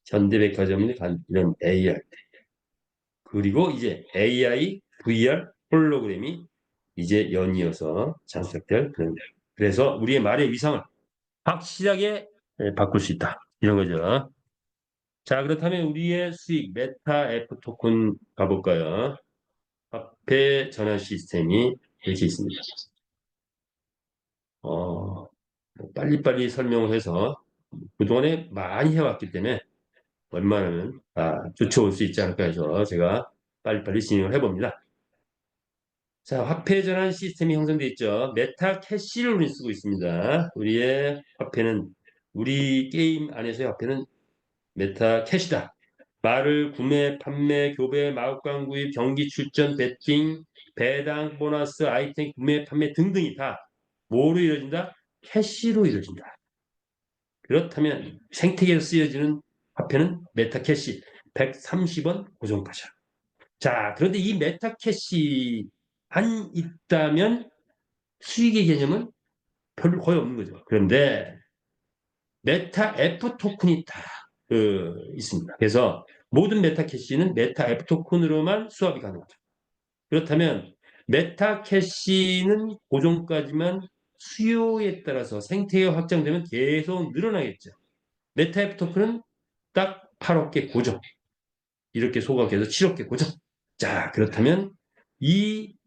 현대백화점이 간 이런 AR. 그리고 이제 AI, VR, 홀로그램이 이제 연이어서 장착될 그런. 그래서 우리의 말의 위상을 확실하게 바꿀 수 있다. 이런 거죠. 자, 그렇다면 우리의 수익, 메타 F 토큰 가볼까요? 화폐 전환 시스템이 이렇게 있습니다. 빨리빨리 설명을 해서 그동안에 많이 해왔기 때문에 웬만하면 쫓아올 수 있지 않을까 해서 제가 빨리빨리 진행을 해봅니다. 자, 화폐 전환 시스템이 형성되어 있죠. 메타 캐시를 우리 쓰고 있습니다. 우리의 화폐는 우리 게임 안에서의 화폐는 메타 캐시다. 말을 구매, 판매, 교배, 마법관 구입, 경기 출전, 배팅, 배당, 보너스, 아이템 구매, 판매 등등이 다 뭐로 이루어진다? 캐시로 이루어진다. 그렇다면 생태계에서 쓰여지는 화폐는 메타캐시 130원 고정가자. 자, 그런데 이 메타캐시 안 있다면 수익의 개념은 별로 거의 없는 거죠. 그런데 메타 F 토큰이 다 있습니다. 그래서 모든 메타캐시는 메타 F 토큰으로만 수합이 가능하죠. 그렇다면 메타캐시는 고정까지만 수요에 따라서 생태계가 확장되면 계속 늘어나겠죠. 메타 F 토큰은 딱 8억 개 고정. 이렇게 소각해서 7억 개 고정. 자, 그렇다면 이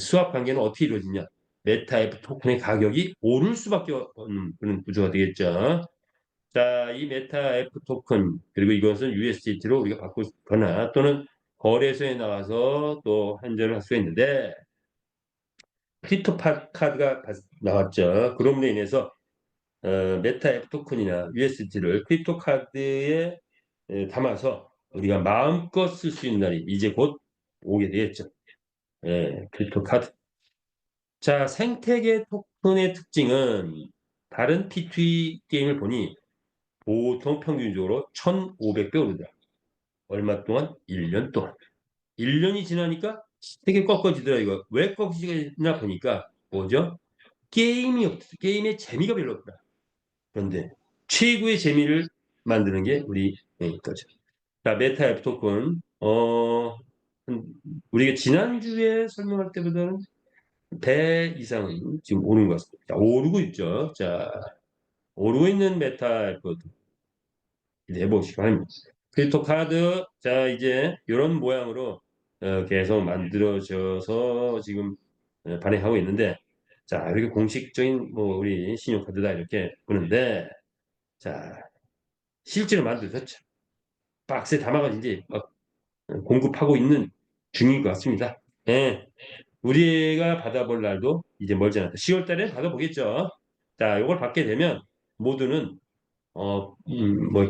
수합 관계는 어떻게 이루어지냐? 메타 F 토큰의 가격이 오를 수밖에 없는 그런 구조가 되겠죠. 자, 이 메타 F 토큰 그리고 이것은 USDT로 우리가 바꾸거나 또는 거래소에 나가서 또 환전을 할 수 있는데 크립토 카드가 나왔죠. 그럼으로 인해서 메타 F 토큰이나 USDT를 크립토 카드에 담아서 우리가 마음껏 쓸 수 있는 날이 이제 곧 오게 되겠죠. 크립토 카드. 자, 생태계 토큰의 특징은 다른 P2E 게임을 보니 보통 평균적으로 1,500배 오르다. 얼마 동안? 1년 동안. 1년이 지나니까 되게 꺾어지더라 이거. 왜 꺾어지나 보니까 뭐죠? 게임이 없어. 게임의 재미가 별로 없다. 그런데 최고의 재미를 만드는 게 우리 거죠. 자, 메타 앱 토큰. 우리가 지난주에 설명할 때보다는 배 이상은 지금 오른 것 같습니다. 자, 오르고 있죠. 자, 오르고 있는 메타 앱 토큰 기대해 보시기 바랍니다. 크립토 카드, 자, 이제 이런 모양으로 계속 만들어져서 지금 발행하고 있는데, 자, 이렇게 공식적인 뭐 우리 신용카드다 이렇게 보는데, 자, 실제로 만들어졌죠. 박스에 담아가지고 이제 막 공급하고 있는 중인 것 같습니다. 예, 우리가 받아볼 날도 이제 멀지 않다. 10월 달에 받아보겠죠. 자, 이걸 받게 되면 모두는 뭐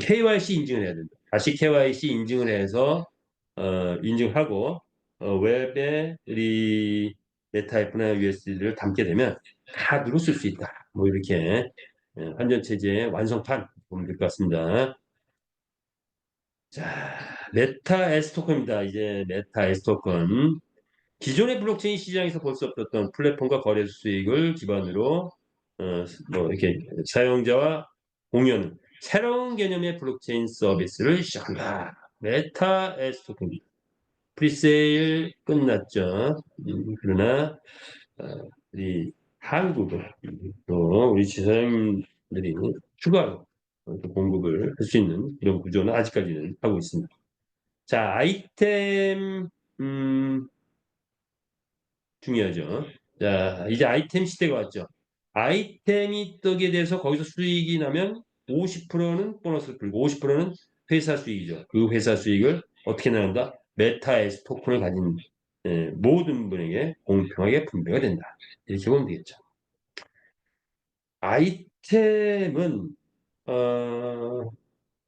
KYC 인증을 해야 된다. 다시 KYC 인증을 해서 인증하고 웹에 우리 메타이프나 USD를 담게 되면 카드로 쓸 수 있다. 뭐 이렇게 환전 체제의 완성판 보면 될 것 같습니다. 자, 메타 S 토큰입니다. 이제 메타 S 토큰. 기존의 블록체인 시장에서 볼 수 없었던 플랫폼과 거래 수익을 기반으로 뭐 이렇게 사용자와 공유하는 새로운 개념의 블록체인 서비스를 시작한다. 메타 S 토큰입니다. 프리세일 끝났죠. 그러나 우리 한국은 또 우리 지사님들이 추가로 또 공급을 할 수 있는 이런 구조는 아직까지는 하고 있습니다. 자, 아이템 중요하죠. 자, 이제 아이템 시대가 왔죠. 아이템이 뜨게 돼서 거기서 수익이 나면 50%는 보너스를 풀고 50%는 회사 수익이죠. 그 회사 수익을 어떻게 나눈다? 메타에서 토큰을 가진 모든 분에게 공평하게 분배가 된다. 이렇게 보면 되겠죠. 아이템은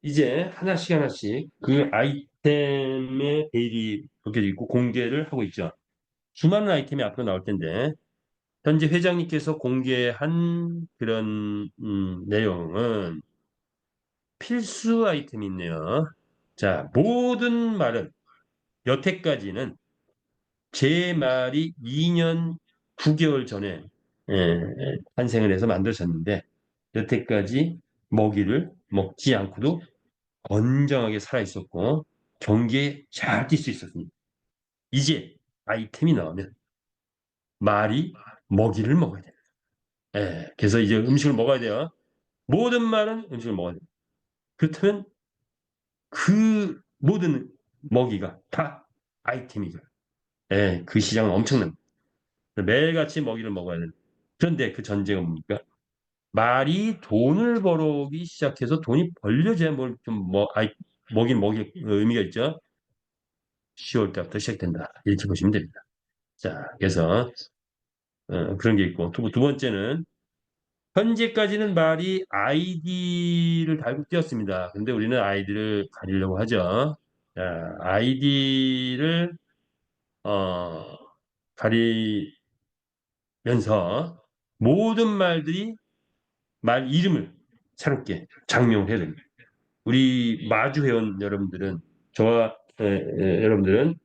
이제 하나씩 하나씩 그 아이템의 베일이 벗겨져 있고 공개를 하고 있죠. 수많은 아이템이 앞으로 나올 텐데 현재 회장님께서 공개한 그런 내용은 필수 아이템이 있네요. 자, 모든 말은 여태까지는 제 말이 2년 9개월 전에 탄생을 해서 만들어졌는데 여태까지 먹이를 먹지 않고도 건강하게 살아 있었고 경기에 잘 뛸 수 있었습니다. 이제 아이템이 나오면 말이 먹이를 먹어야 돼요. 그래서 이제 음식을 먹어야 돼요. 모든 말은 음식을 먹어야 돼요. 그렇다면 그 모든 먹이가 다 아이템이죠. 그 시장은 엄청납니다. 매일같이 먹이를 먹어야 돼요. 그런데 그 전제가 뭡니까? 말이 돈을 벌어오기 시작해서 돈이 벌려져야 먹인 먹일 의미가 있죠. 10월 달부터 시작된다. 이렇게 보시면 됩니다. 자, 그래서 그런 게 있고 두 번째는 현재까지는 말이 아이디를 달고 뛰었습니다. 근데 우리는 아이디를 가리려고 하죠. 자, 아이디를 가리면서 모든 말들이 말 이름을 새롭게 장명해야 됩니다. 우리 마주 회원 여러분들은 저와 여러분들은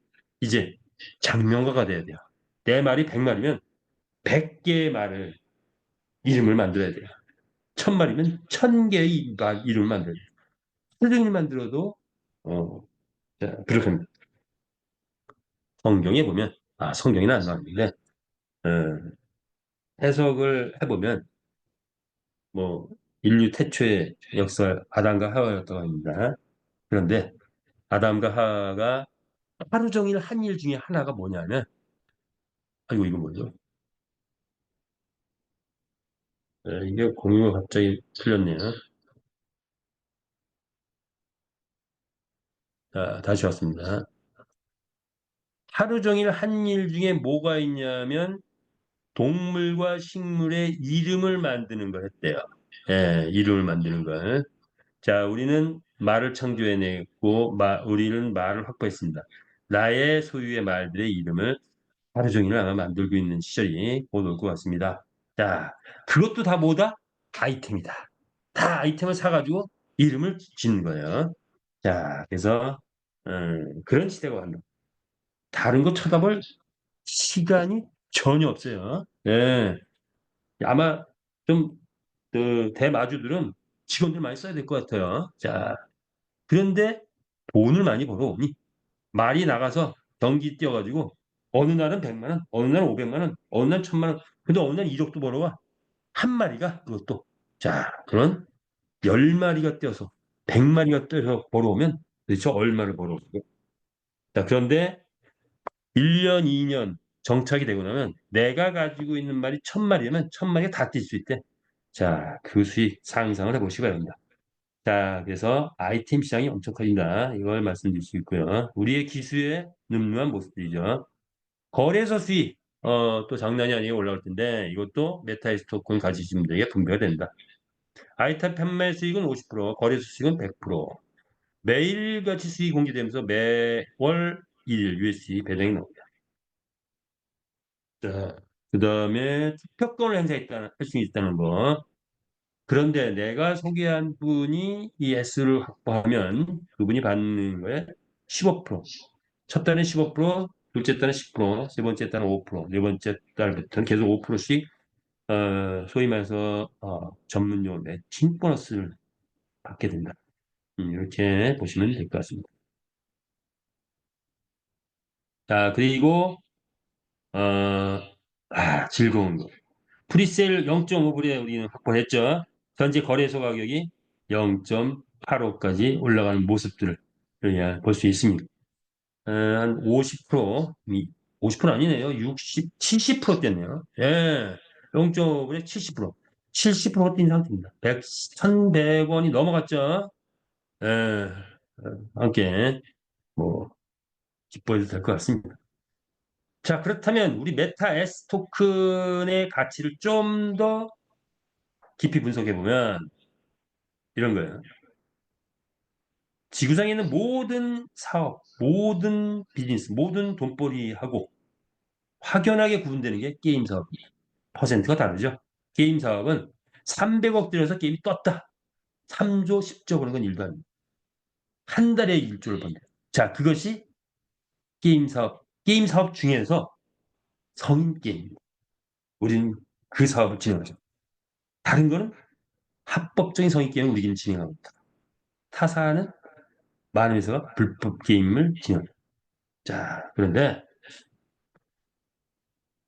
이제 장명가가 돼야 돼요. 내 말이 100말이면 100개의 말을 이름을 만들어야 돼요. 1000말이면 1000개의 말 이름을 만들어야 돼요. 설명을 만들어도 자, 그렇게 합니다. 성경에 보면 성경에는 안 나왔는데 어, 해석을 해보면 뭐 인류 태초의 역사 아담과 하와였다고 합니다. 그런데 아담과 하와가 하루 종일 한 일 중에 하나가 뭐냐면 아이고 이거 뭐죠? 이게 공유가 갑자기 풀렸네요. 자, 다시 왔습니다. 하루 종일 한 일 중에 뭐가 있냐면 동물과 식물의 이름을 만드는 걸 했대요. 예, 이름을 만드는 걸. 자, 우리는 말을 창조해냈고, 우리는 말을 확보했습니다. 나의 소유의 말들의 이름을 하루 종일 아마 만들고 있는 시절이 곧 올 것 같습니다. 자, 그것도 다 뭐다? 아이템이다. 다 아이템을 사가지고 이름을 짓는 거예요. 자, 그래서 그런 시대가 왔다. 다른 거 쳐다볼 시간이 전혀 없어요. 예, 아마 좀 대마주들은 직원들 많이 써야 될 것 같아요. 자, 그런데 돈을 많이 벌어오니 말이 나가서 경기 뛰어가지고 어느 날은 100만 원, 어느 날은 500만 원, 어느 날은 1000만 원, 근데 어느 날 1억도 벌어와. 한 마리가 그것도. 자, 그런 10마리가 뛰어서 100마리가 뛰어서 벌어오면 도대체 얼마를 벌어오고. 자, 그런데 1년, 2년 정착이 되고 나면 내가 가지고 있는 말이 1000마리면 1000마리가 다 뛸 수 있대. 자, 그 수익 상상을 해보시기 바랍니다. 자, 그래서 아이템 시장이 엄청 커진다. 이걸 말씀드릴 수 있고요. 우리의 기수의 늠름한 모습들이죠. 거래소 수익, 또 장난이 아니게 올라올 텐데 이것도 메타에스 토큰 가지신 분들에게 분배가 된다. 아이템 판매 수익은 50%, 거래소 수익은 100%. 매일같이 수익이 공개되면서 매월 1일 USD 배당이 나옵니다. 자, 그 다음에 투표권을 행사했다는, 할 수 있다는 거. 그런데 내가 소개한 분이 이 S를 확보하면 그분이 받는 거에 15%. 첫 달은 15%, 둘째 달은 10%, 세 번째 달은 5%, 네 번째 달부터는 계속 5%씩 소위 말해서 전문 용어 매칭 보너스를 받게 된다. 이렇게 보시면 될 것 같습니다. 자, 그리고 어, 즐거운 거. 프리세일 0.5불에 우리는 확보했죠. 현재 거래소 가격이 0.85까지 올라가는 모습들을 볼 수 있습니다. 한 50%, 50% 아니네요. 60, 70% 됐네요. 예, 0.5불에 70%. 70%뛴 상태입니다. 100, 1,100원이 넘어갔죠. 예, 함께 뭐 기뻐해도 될 것 같습니다. 자, 그렇다면 우리 메타 S 토큰의 가치를 좀 더 깊이 분석해 보면 이런 거예요. 지구상에 있는 모든 사업, 모든 비즈니스, 모든 돈벌이하고 확연하게 구분되는 게 게임 사업. 퍼센트가 다르죠. 게임 사업은 300억 들여서 게임이 떴다. 3조, 10조 그런 건 일도 아닙니다. 한 달에 1조를 번다. 자, 그것이 게임 사업. 게임 사업 중에서 성인 게임입니다. 우리는 그 사업을 진행하죠. 다른 거는 합법적인 성인 게임을 우리는 진행합니다. 타사는 많은 회사가 불법 게임을 진행합니다. 자, 그런데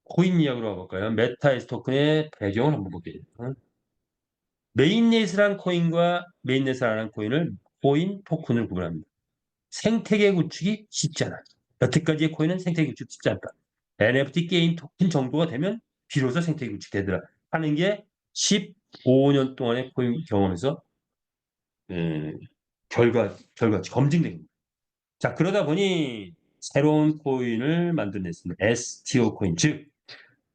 코인 이야기로 가볼까요? 메타에스 토큰의 배경을 한번 볼게요. 메인넷이란 코인과 메인넷이라는 코인을 코인 토큰을 구분합니다. 생태계 구축이 쉽지 않아. 여태까지의 코인은 생태계 구축 쉽지 않다. NFT 게임 토큰 정도가 되면 비로소 생태계 구축 되더라 하는 게 15년 동안의 코인 경험에서 에, 결과 검증된 겁니다. 자, 그러다 보니 새로운 코인을 만들어냈습니다. STO 코인, 즉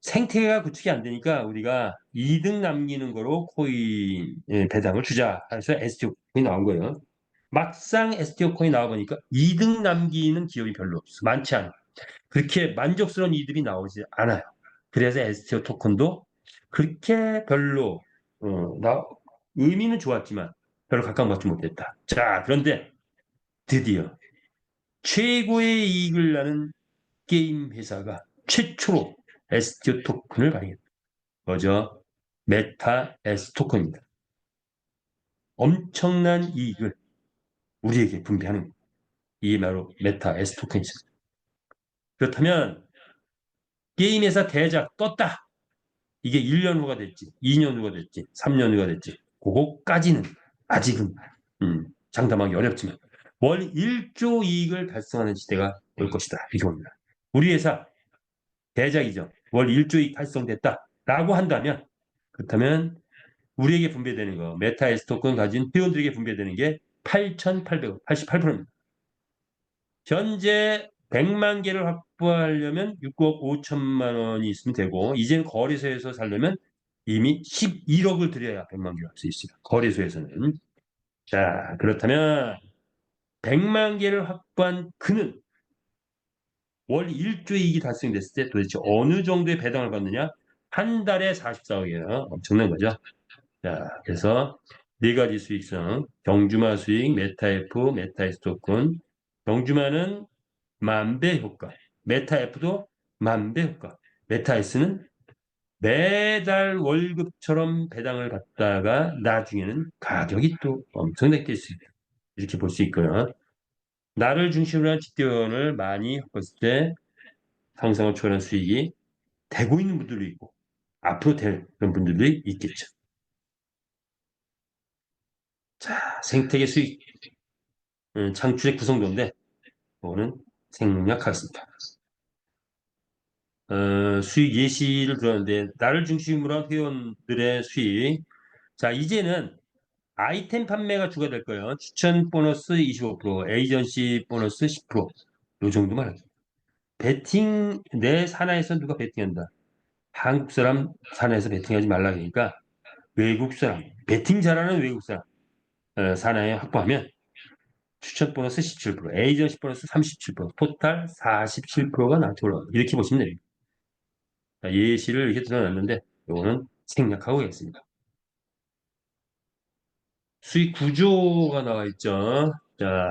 생태계가 구축이 안 되니까 우리가 이득 남기는 거로 코인 배당을 주자 해서 STO 코인이 나온 거예요. 막상 STO 코인이 나와보니까 이득 남기는 기업이 별로 없어. 많지 않아. 그렇게 만족스러운 이득이 나오지 않아요. 그래서 STO 토큰도 그렇게 별로 의미는 좋았지만 별로 각광받지 못했다. 자, 그런데 드디어 최고의 이익을 나는 게임 회사가 최초로 STO 토큰을 발행했다. 뭐죠? 메타 S 토큰입니다. 엄청난 이익을 우리에게 분배하는 이 바로 메타 S 토큰이죠. 그렇다면 게임 회사 대작 떴다. 이게 1년 후가 됐지, 2년 후가 됐지, 3년 후가 됐지. 그거까지는 아직은 장담하기 어렵지만 월 1조 이익을 달성하는 시대가 올 것이다. 이게 봅니다. 우리 회사 대작이죠. 월 1조 이익 달성됐다라고 한다면 그렇다면 우리에게 분배되는 거, 메타 S 토큰 가진 회원들에게 분배되는 게 8,800원, 88%입니다. 현재 100만 개를 확보하려면 6억 5천만 원이 있으면 되고, 이제는 거래소에서 살려면 이미 11억을 들여야 100만 개를 할 수 있습니다. 거래소에서는. 자, 그렇다면 100만 개를 확보한 그는 월 1조 이익이 달성됐을 때 도대체 어느 정도의 배당을 받느냐? 한 달에 44억이에요. 엄청난 거죠. 자, 그래서 네 가지 수익성, 경주마 수익, 메타F, 메타이스 토큰. 경주마는 만배 효과, 메타F도 만배 효과, 메타이스는 매달 월급처럼 배당을 받다가 나중에는 가격이 또 엄청나게 뛸 수 있다. 이렇게 볼 수 있고요. 나를 중심으로 한 집대원을 많이 했을 때 상상을 초월한 수익이 되고 있는 분들도 있고 앞으로 될 그런 분들도 있겠죠. 자, 생태계 수익 창출의 구성도인데 그거는 생략하겠습니다. 수익 예시를 들었는데 나를 중심으로 한 회원들의 수익. 자, 이제는 아이템 판매가 주가 될 거예요. 추천 보너스 25%, 에이전시 보너스 10%요 정도만 할게요. 베팅 내 산하에서 누가 베팅한다. 한국 사람 산하에서 베팅하지 말라 그러니까 외국 사람 베팅 잘하는 외국 사람 산하에 확보하면 추천 보너스 17%, 에이전시 보너스 37%, 토탈 47%가 나한테 올라가. 이렇게 보시면 됩니다. 예시를 이렇게 드러났는데 이거는 생략하고 있습니다. 수익 구조가 나와 있죠. 자,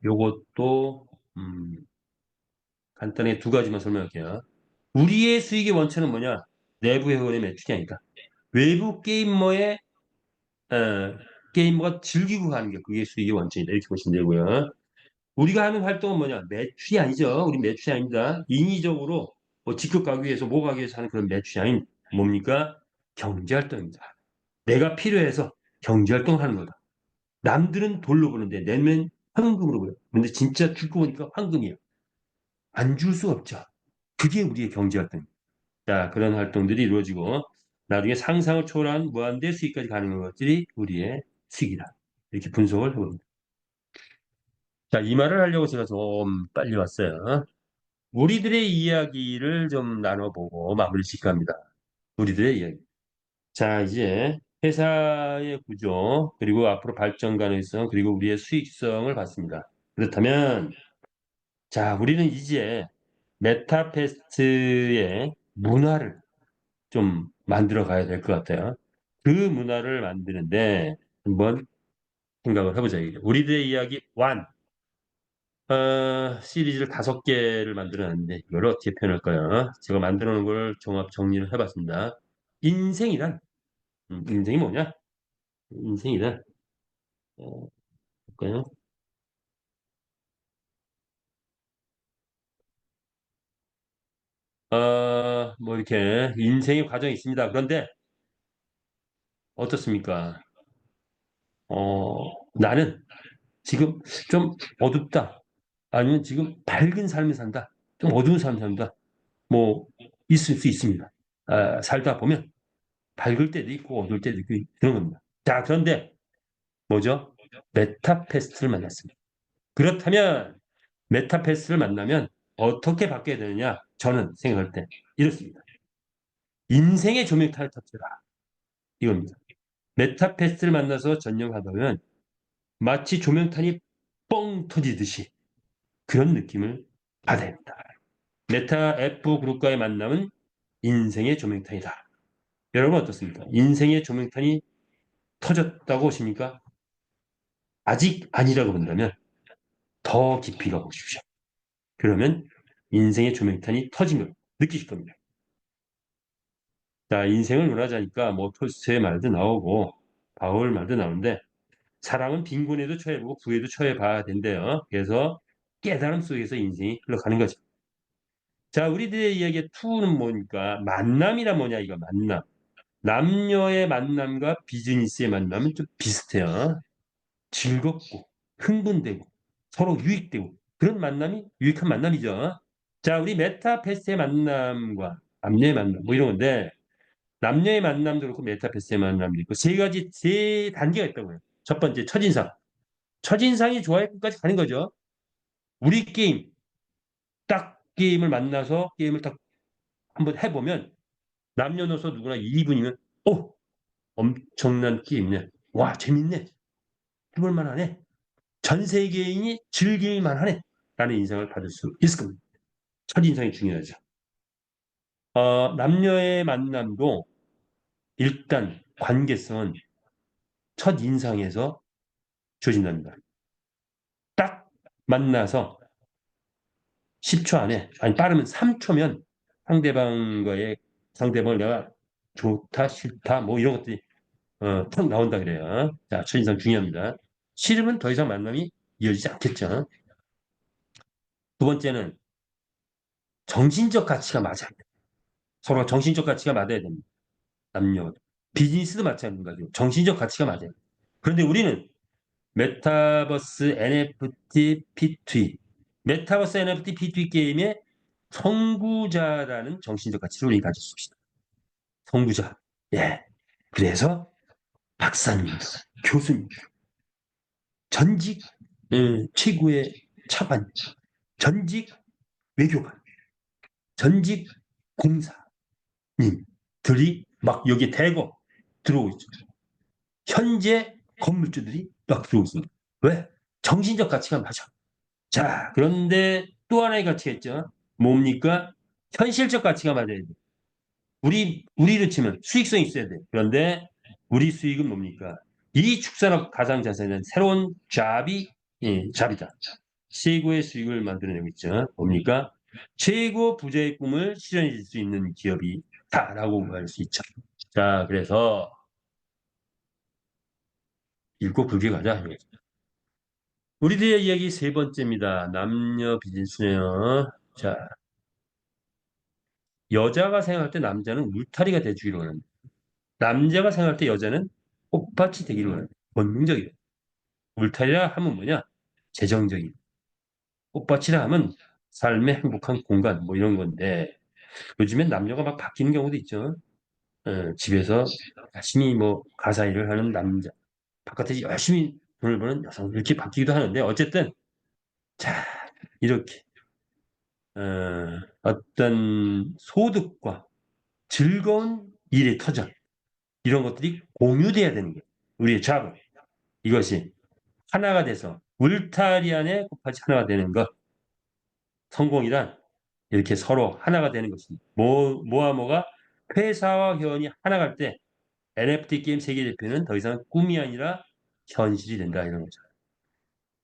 요것도 간단하게 두 가지만 설명할게요. 우리의 수익의 원천은 뭐냐? 내부 회원의 매출이 아니다. 외부 어, 게이머가 즐기고 가는 게 그게 수익의 원천이다. 이렇게 보시면 되고요. 우리가 하는 활동은 뭐냐? 매출이 아니죠. 우리 매출이 아닙니다. 인위적으로 뭐 직급 가기 위해서 뭐 가기 위해서 하는 그런 매출이 아닌 뭡니까? 경제활동입니다. 내가 필요해서 경제활동을 하는 거다. 남들은 돌로 보는데 내면 황금으로 보여. 근데 진짜 죽고 보니까 황금이에요. 안 줄 수 없죠. 그게 우리의 경제활동. 자, 그런 활동들이 이루어지고 나중에 상상을 초월한 무한대 수익까지 가는 것들이 우리의 수익이다. 이렇게 분석을 해봅니다. 자, 이 말을 하려고 제가 좀 빨리 왔어요. 우리들의 이야기를 좀 나눠보고 마무리 짓고 합니다. 우리들의 이야기. 자, 이제 회사의 구조, 그리고 앞으로 발전 가능성, 그리고 우리의 수익성을 봤습니다. 그렇다면, 자, 우리는 이제 메타페스트의 문화를 좀 만들어 가야 될 것 같아요. 그 문화를 만드는데 한번 생각을 해보자. 우리들의 이야기 1. 시리즈를 5개를 만들어놨는데 이걸 어떻게 표현할까요? 제가 만들어 놓은 걸 종합 정리를 해봤습니다. 인생이란 인생이 뭐냐? 인생이란 볼까요? 뭐 이렇게 인생의 과정이 있습니다. 그런데 어떻습니까? 나는 지금 좀 어둡다. 아니면 지금 밝은 삶을 산다. 좀 어두운 삶을 산다. 뭐 있을 수 있습니다. 살다 보면 밝을 때도 있고 어두울 때도 있고 그런 겁니다. 자, 그런데 뭐죠? 메타페스트를 만났습니다. 그렇다면 메타페스트를 만나면 어떻게 바뀌어야 되느냐? 저는 생각할 때 이렇습니다. 인생의 조명탄을 터뜨라. 이겁니다. 메타페스트를 만나서 전념하다 보면 마치 조명탄이 뻥 터지듯이 그런 느낌을 받아야 합니다. 메타 F 그룹과의 만남은 인생의 조명탄이다. 여러분 어떻습니까? 인생의 조명탄이 터졌다고 보십니까? 아직 아니라고 본다면 더 깊이 가보십시오. 그러면 인생의 조명탄이 터진 걸 느끼실 겁니다. 자, 인생을 논하자니까 뭐 톨스토이의 말도 나오고 바울 말도 나오는데 사랑은 빈곤에도 처해보고 부에도 처해봐야 된대요. 그래서 깨달음 속에서 인생이 흘러가는 거죠. 자, 우리들의 이야기의 투는 뭐니까 만남이란 뭐냐 이거 만남. 남녀의 만남과 비즈니스의 만남은 좀 비슷해요. 즐겁고 흥분되고 서로 유익되고 그런 만남이 유익한 만남이죠. 자, 우리 메타페스의 만남과 남녀의 만남 뭐 이런 건데 남녀의 만남도 그렇고 메타버스의 만남도 있고 세 단계가 있다고요. 첫 번째 첫인상. 첫인상이 좋아야 끝까지 가는 거죠. 우리 게임 딱 게임을 만나서 게임을 딱 한번 해보면 남녀노소 누구나 2분이면 엄청난 게임이네. 와 재밌네. 해볼 만하네. 전 세계인이 즐길 만하네. 라는 인상을 받을 수 있을 겁니다. 첫인상이 중요하죠. 남녀의 만남도 일단 관계성은 첫인상에서 주어진답니다. 딱 만나서 10초 안에, 아니 빠르면 3초면 상대방을 내가 좋다, 싫다, 뭐 이런 것들이 탁 나온다 그래요. 자, 첫인상 중요합니다. 싫으면 더 이상 만남이 이어지지 않겠죠. 두 번째는 정신적 가치가 맞아야 돼요. 서로가 정신적 가치가 맞아야 됩니다. 남녀. 비즈니스도 마찬가지고 정신적 가치가 맞아요. 그런데 우리는 메타버스 NFT P2E 메타버스 NFT P2E 게임의 선구자라는 정신적 가치를 우리 가질 수 있습니다. 선구자. 예. 그래서 박사님, 교수님, 전직 최고의 차관, 전직 외교관, 전직 공사님들이 막 여기 대거 들어오고 있죠. 현재 건물주들이 막 들어오고 있습니다. 왜? 정신적 가치가 맞아. 자, 그런데 또 하나의 가치가 있죠. 뭡니까? 현실적 가치가 맞아야 돼. 우리로 치면 수익성이 있어야 돼. 그런데 우리 수익은 뭡니까? 이 축산업 가상자산은 새로운 잡이다. 최고의 수익을 만들어내고 있죠. 뭡니까? 최고 부자의 꿈을 실현해 줄 수 있는 기업이다라고 할 수 있죠. 자, 그래서 읽고 굵게 가자. 우리들의 이야기 세 번째입니다. 남녀 비즈니스네요. 자, 여자가 생각할 때 남자는 울타리가 돼주기로 합니다. 남자가 생각할 때 여자는 꽃밭이 되기로 합니다. 본능적이에요. 울타리라 하면 뭐냐? 재정적인. 꽃밭이라 하면 삶의 행복한 공간 뭐 이런 건데 요즘엔 남녀가 막 바뀌는 경우도 있죠. 집에서 열심히 뭐 가사 일을 하는 남자, 바깥에서 열심히 돈을 버는 여성 이렇게 바뀌기도 하는데 어쨌든 자 이렇게 어떤 소득과 즐거운 일의 터전 이런 것들이 공유돼야 되는 거예요. 우리의 작업 이것이 하나가 돼서 울타리 안에 곱하기 하나가 되는 것 성공이란 이렇게 서로 하나가 되는 것입니다. 뭐와 뭐가 회사와 회원이 하나 갈 때 NFT 게임 세계 대표는 더 이상 꿈이 아니라 현실이 된다 이런 거죠.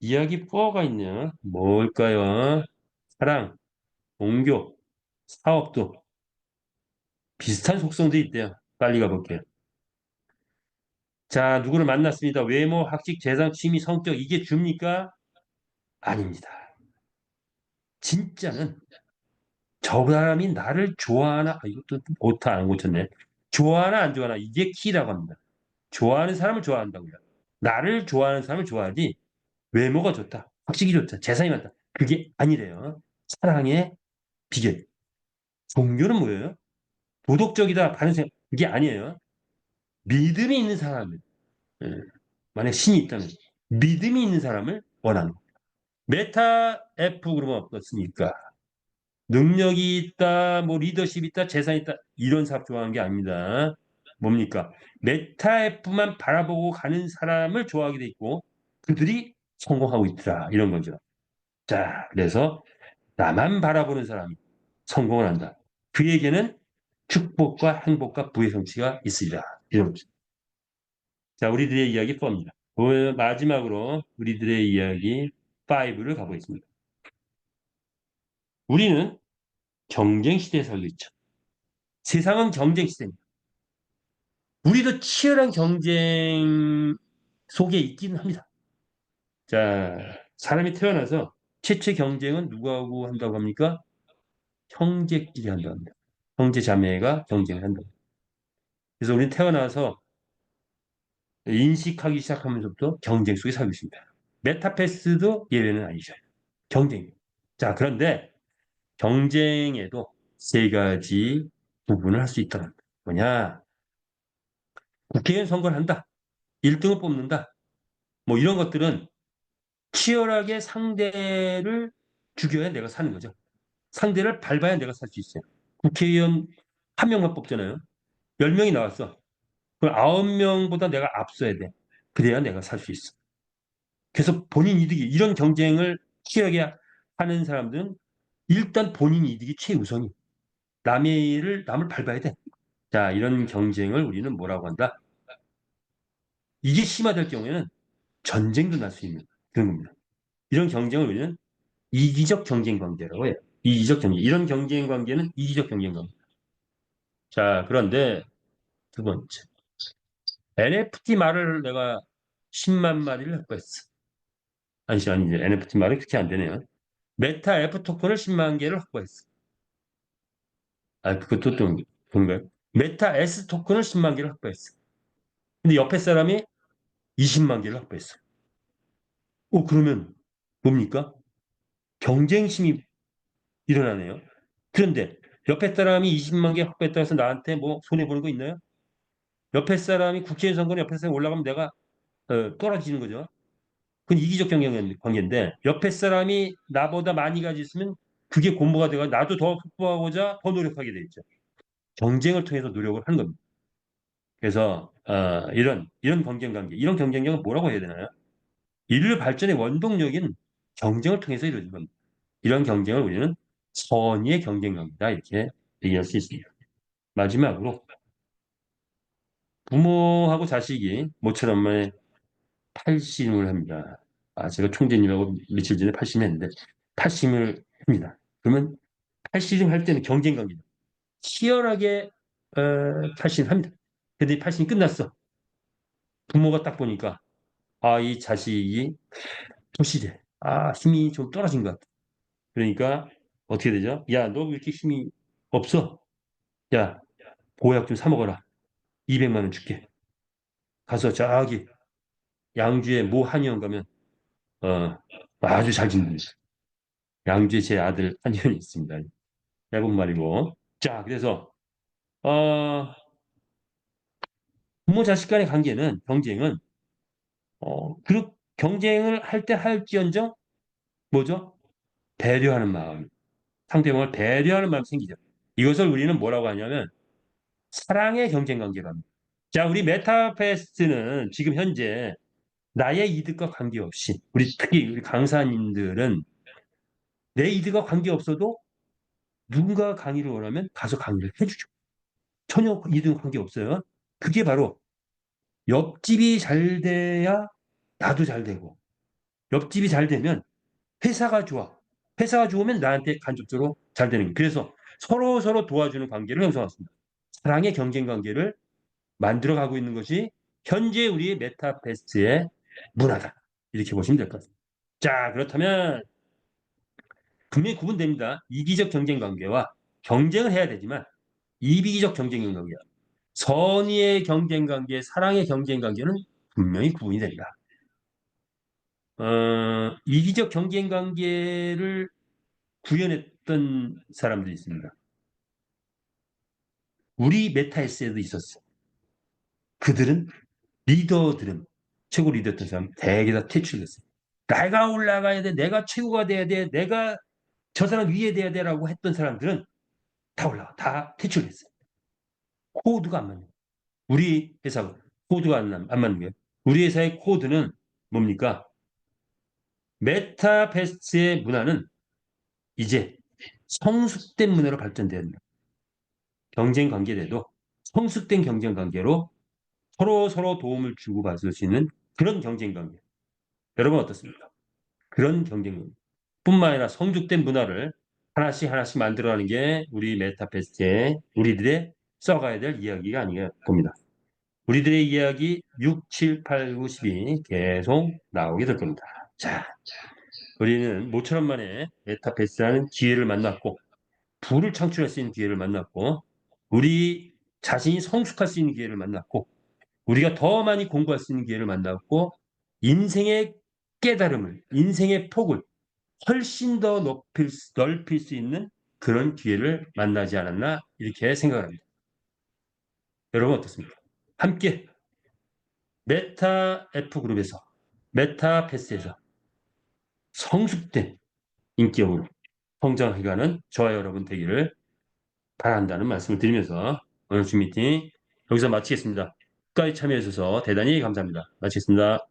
이야기 4가 있네요. 뭘까요? 사랑, 종교, 사업도 비슷한 속성도 있대요. 빨리 가볼게요. 자, 누구를 만났습니다. 외모, 학식, 재산, 취미, 성격 이게 줍니까? 아닙니다. 진짜는 저 사람이 나를 좋아하나? 이것도 오타 안 고쳤네. 좋아하나 안 좋아하나 이게 키라고 합니다. 좋아하는 사람을 좋아한다고요. 나를 좋아하는 사람을 좋아하지 외모가 좋다, 학식이 좋다, 재산이 많다. 그게 아니래요. 사랑의 비결. 종교는 뭐예요? 도덕적이다, 바른 생각. 그게 아니에요. 믿음이 있는 사람을, 예, 만약 신이 있다면 믿음이 있는 사람을 원하는 거예요. 메타 F 그러면 어떻습니까? 능력이 있다, 뭐 리더십이 있다, 재산이 있다 이런 사람 좋아하는 게 아닙니다. 뭡니까? 메타 F만 바라보고 가는 사람을 좋아하게 돼 있고 그들이 성공하고 있더라 이런 거죠. 자, 그래서 나만 바라보는 사람이 성공을 한다. 그에게는 축복과 행복과 부의 성취가 있으리라. 이런 거죠. 자, 우리들의 이야기 4입니다. 마지막으로 우리들의 이야기 5를 가보겠습니다. 우리는 경쟁 시대에 살고 있죠. 세상은 경쟁 시대입니다. 우리도 치열한 경쟁 속에 있긴 합니다. 자, 사람이 태어나서 최초의 경쟁은 누구하고 한다고 합니까? 형제끼리 한다고 합니다. 형제 자매가 경쟁을 한다. 그래서 우리는 태어나서 인식하기 시작하면서부터 경쟁 속에 살고 있습니다. 메타패스도 예외는 아니죠. 경쟁. 자, 그런데 경쟁에도 세 가지 부분을 할 수 있다는 거냐? 뭐냐? 국회의원 선거를 한다. 1등을 뽑는다. 뭐 이런 것들은 치열하게 상대를 죽여야 내가 사는 거죠. 상대를 밟아야 내가 살 수 있어요. 국회의원 한 명만 뽑잖아요. 10명이 나왔어. 그럼 9명보다 내가 앞서야 돼. 그래야 내가 살 수 있어. 그래서 본인 이득이 이런 경쟁을 치열하게 하는 사람들은 일단 본인 이득이 최우선이. 남의 일을 남을 밟아야 돼. 자, 이런 경쟁을 우리는 뭐라고 한다? 이게 심화될 경우에는 전쟁도 날 수 있는 그런 겁니다. 이런 경쟁을 우리는 이기적 경쟁 관계라고 해요. 이기적 경쟁. 이런 경쟁 관계는 이기적 경쟁 관계. 자, 그런데 두 번째. NFT 말을 내가 10만 마리를 확보했어. 아니, 이제 NFT 말이 그렇게 안 되네요. 메타 F 토큰을 10만 개를 확보했어. 아, 그것도 좀 그런가요? 메타 S 토큰을 10만 개를 확보했어. 근데 옆에 사람이 20만 개를 확보했어. 그러면 뭡니까? 경쟁심이 일어나네요. 그런데 옆에 사람이 20만 개 확보했다고 해서 나한테 뭐 손해보는 거 있나요? 옆에 사람이 국회의원 선거는 옆에 사람이 올라가면 내가 떨어지는 거죠. 그건 이기적 경쟁 관계인데 옆에 사람이 나보다 많이 가지고 있으면 그게 공모가 돼가 나도 더 확보하고자 더 노력하게 돼 있죠. 경쟁을 통해서 노력을 하는 겁니다. 그래서 이런 경쟁 관계, 이런 경쟁력은 뭐라고 해야 되나요? 인류 발전의 원동력인 경쟁을 통해서 이루어진 겁니다. 이런 경쟁을 우리는 선의의 경쟁 관계다 이렇게 얘기할 수 있습니다. 마지막으로 부모하고 자식이 모처럼 만에 팔심을 합니다. 제가 총재님하고 며칠 전에 팔심했는데 팔심을 합니다. 그러면 팔심 할 때는 경쟁 관계죠. 치열하게 팔심합니다. 근데 팔심이 끝났어. 부모가 딱 보니까 이 자식이 도시래. 힘이 좀 떨어진 것 같아. 그러니까 어떻게 되죠? 야, 너 왜 이렇게 힘이 없어? 야, 보약 좀 사 먹어라. 200만 원 줄게. 가서 저기 양주에 모 한의원 가면 어, 아주 잘 짓는다. 양주에 제 아들 한의원이 있습니다. 얇은 말이고. 자, 그래서 어, 부모 자식 간의 관계는 경쟁은 그 경쟁을 할 때 할지언정 뭐죠? 배려하는 마음, 상대방을 배려하는 마음이 생기죠. 이것을 우리는 뭐라고 하냐면 사랑의 경쟁 관계로 합니다. 자, 우리 메타페스트는 지금 현재 나의 이득과 관계없이 특히 우리 강사님들은 내 이득과 관계없어도 누군가 강의를 원하면 가서 강의를 해주죠. 전혀 이득 관계없어요. 그게 바로 옆집이 잘 돼야 나도 잘 되고 옆집이 잘 되면 회사가 좋아. 회사가 좋으면 나한테 간접적으로 잘 되는 거예요. 그래서 서로 도와주는 관계를 형성했습니다. 사랑의 경쟁 관계를 만들어가고 있는 것이 현재 우리 메타베스트의 문화다. 이렇게 보시면 될 것 같습니다. 자, 그렇다면 분명히 구분됩니다. 이기적 경쟁 관계와 경쟁을 해야 되지만 이비기적 경쟁 관계, 선의의 경쟁 관계, 사랑의 경쟁 관계는 분명히 구분이 됩니다. 이기적 경쟁 관계를 구현했던 사람들이 있습니다. 우리 메타에스에도 있었어. 그들은 리더들은 최고 리더였던 사람 대개 다 퇴출됐어요. 내가 올라가야 돼, 내가 최고가 돼야 돼, 내가 저 사람 위에 돼야 돼라고 했던 사람들은 다 퇴출됐어요. 코드가 안 맞는 거예요. 우리 회사 코드가 안 맞는 거예요. 우리 회사의 코드는 뭡니까? 메타베스트의 문화는 이제 성숙된 문화로 발전돼야 된다. 경쟁 관계에도 성숙된 경쟁 관계로 서로 도움을 주고받을 수 있는 그런 경쟁 관계. 여러분 어떻습니까? 그런 경쟁 관계. 뿐만 아니라 성숙된 문화를 하나씩 만들어가는 게 우리 메타베스트의 우리들의 써가야 될 이야기가 아닌가 봅니다. 우리들의 이야기 6, 7, 8, 9, 10이 계속 나오게 될 겁니다. 자, 우리는 모처럼 만에 메타베스트라는 기회를 만났고 부를 창출할 수 있는 기회를 만났고 우리 자신이 성숙할 수 있는 기회를 만났고 우리가 더 많이 공부할 수 있는 기회를 만났고 인생의 깨달음을 인생의 폭을 훨씬 더 넓힐 수 있는 그런 기회를 만나지 않았나 이렇게 생각합니다. 여러분 어떻습니까? 함께 메타 F그룹에서, 메타 패스에서 성숙된 인기업으로 성장하기가는 저와 여러분 되기를 바란다는 말씀을 드리면서 오늘 줌 미팅 여기서 마치겠습니다. 끝까지 참여해 주셔서 대단히 감사합니다. 마치겠습니다.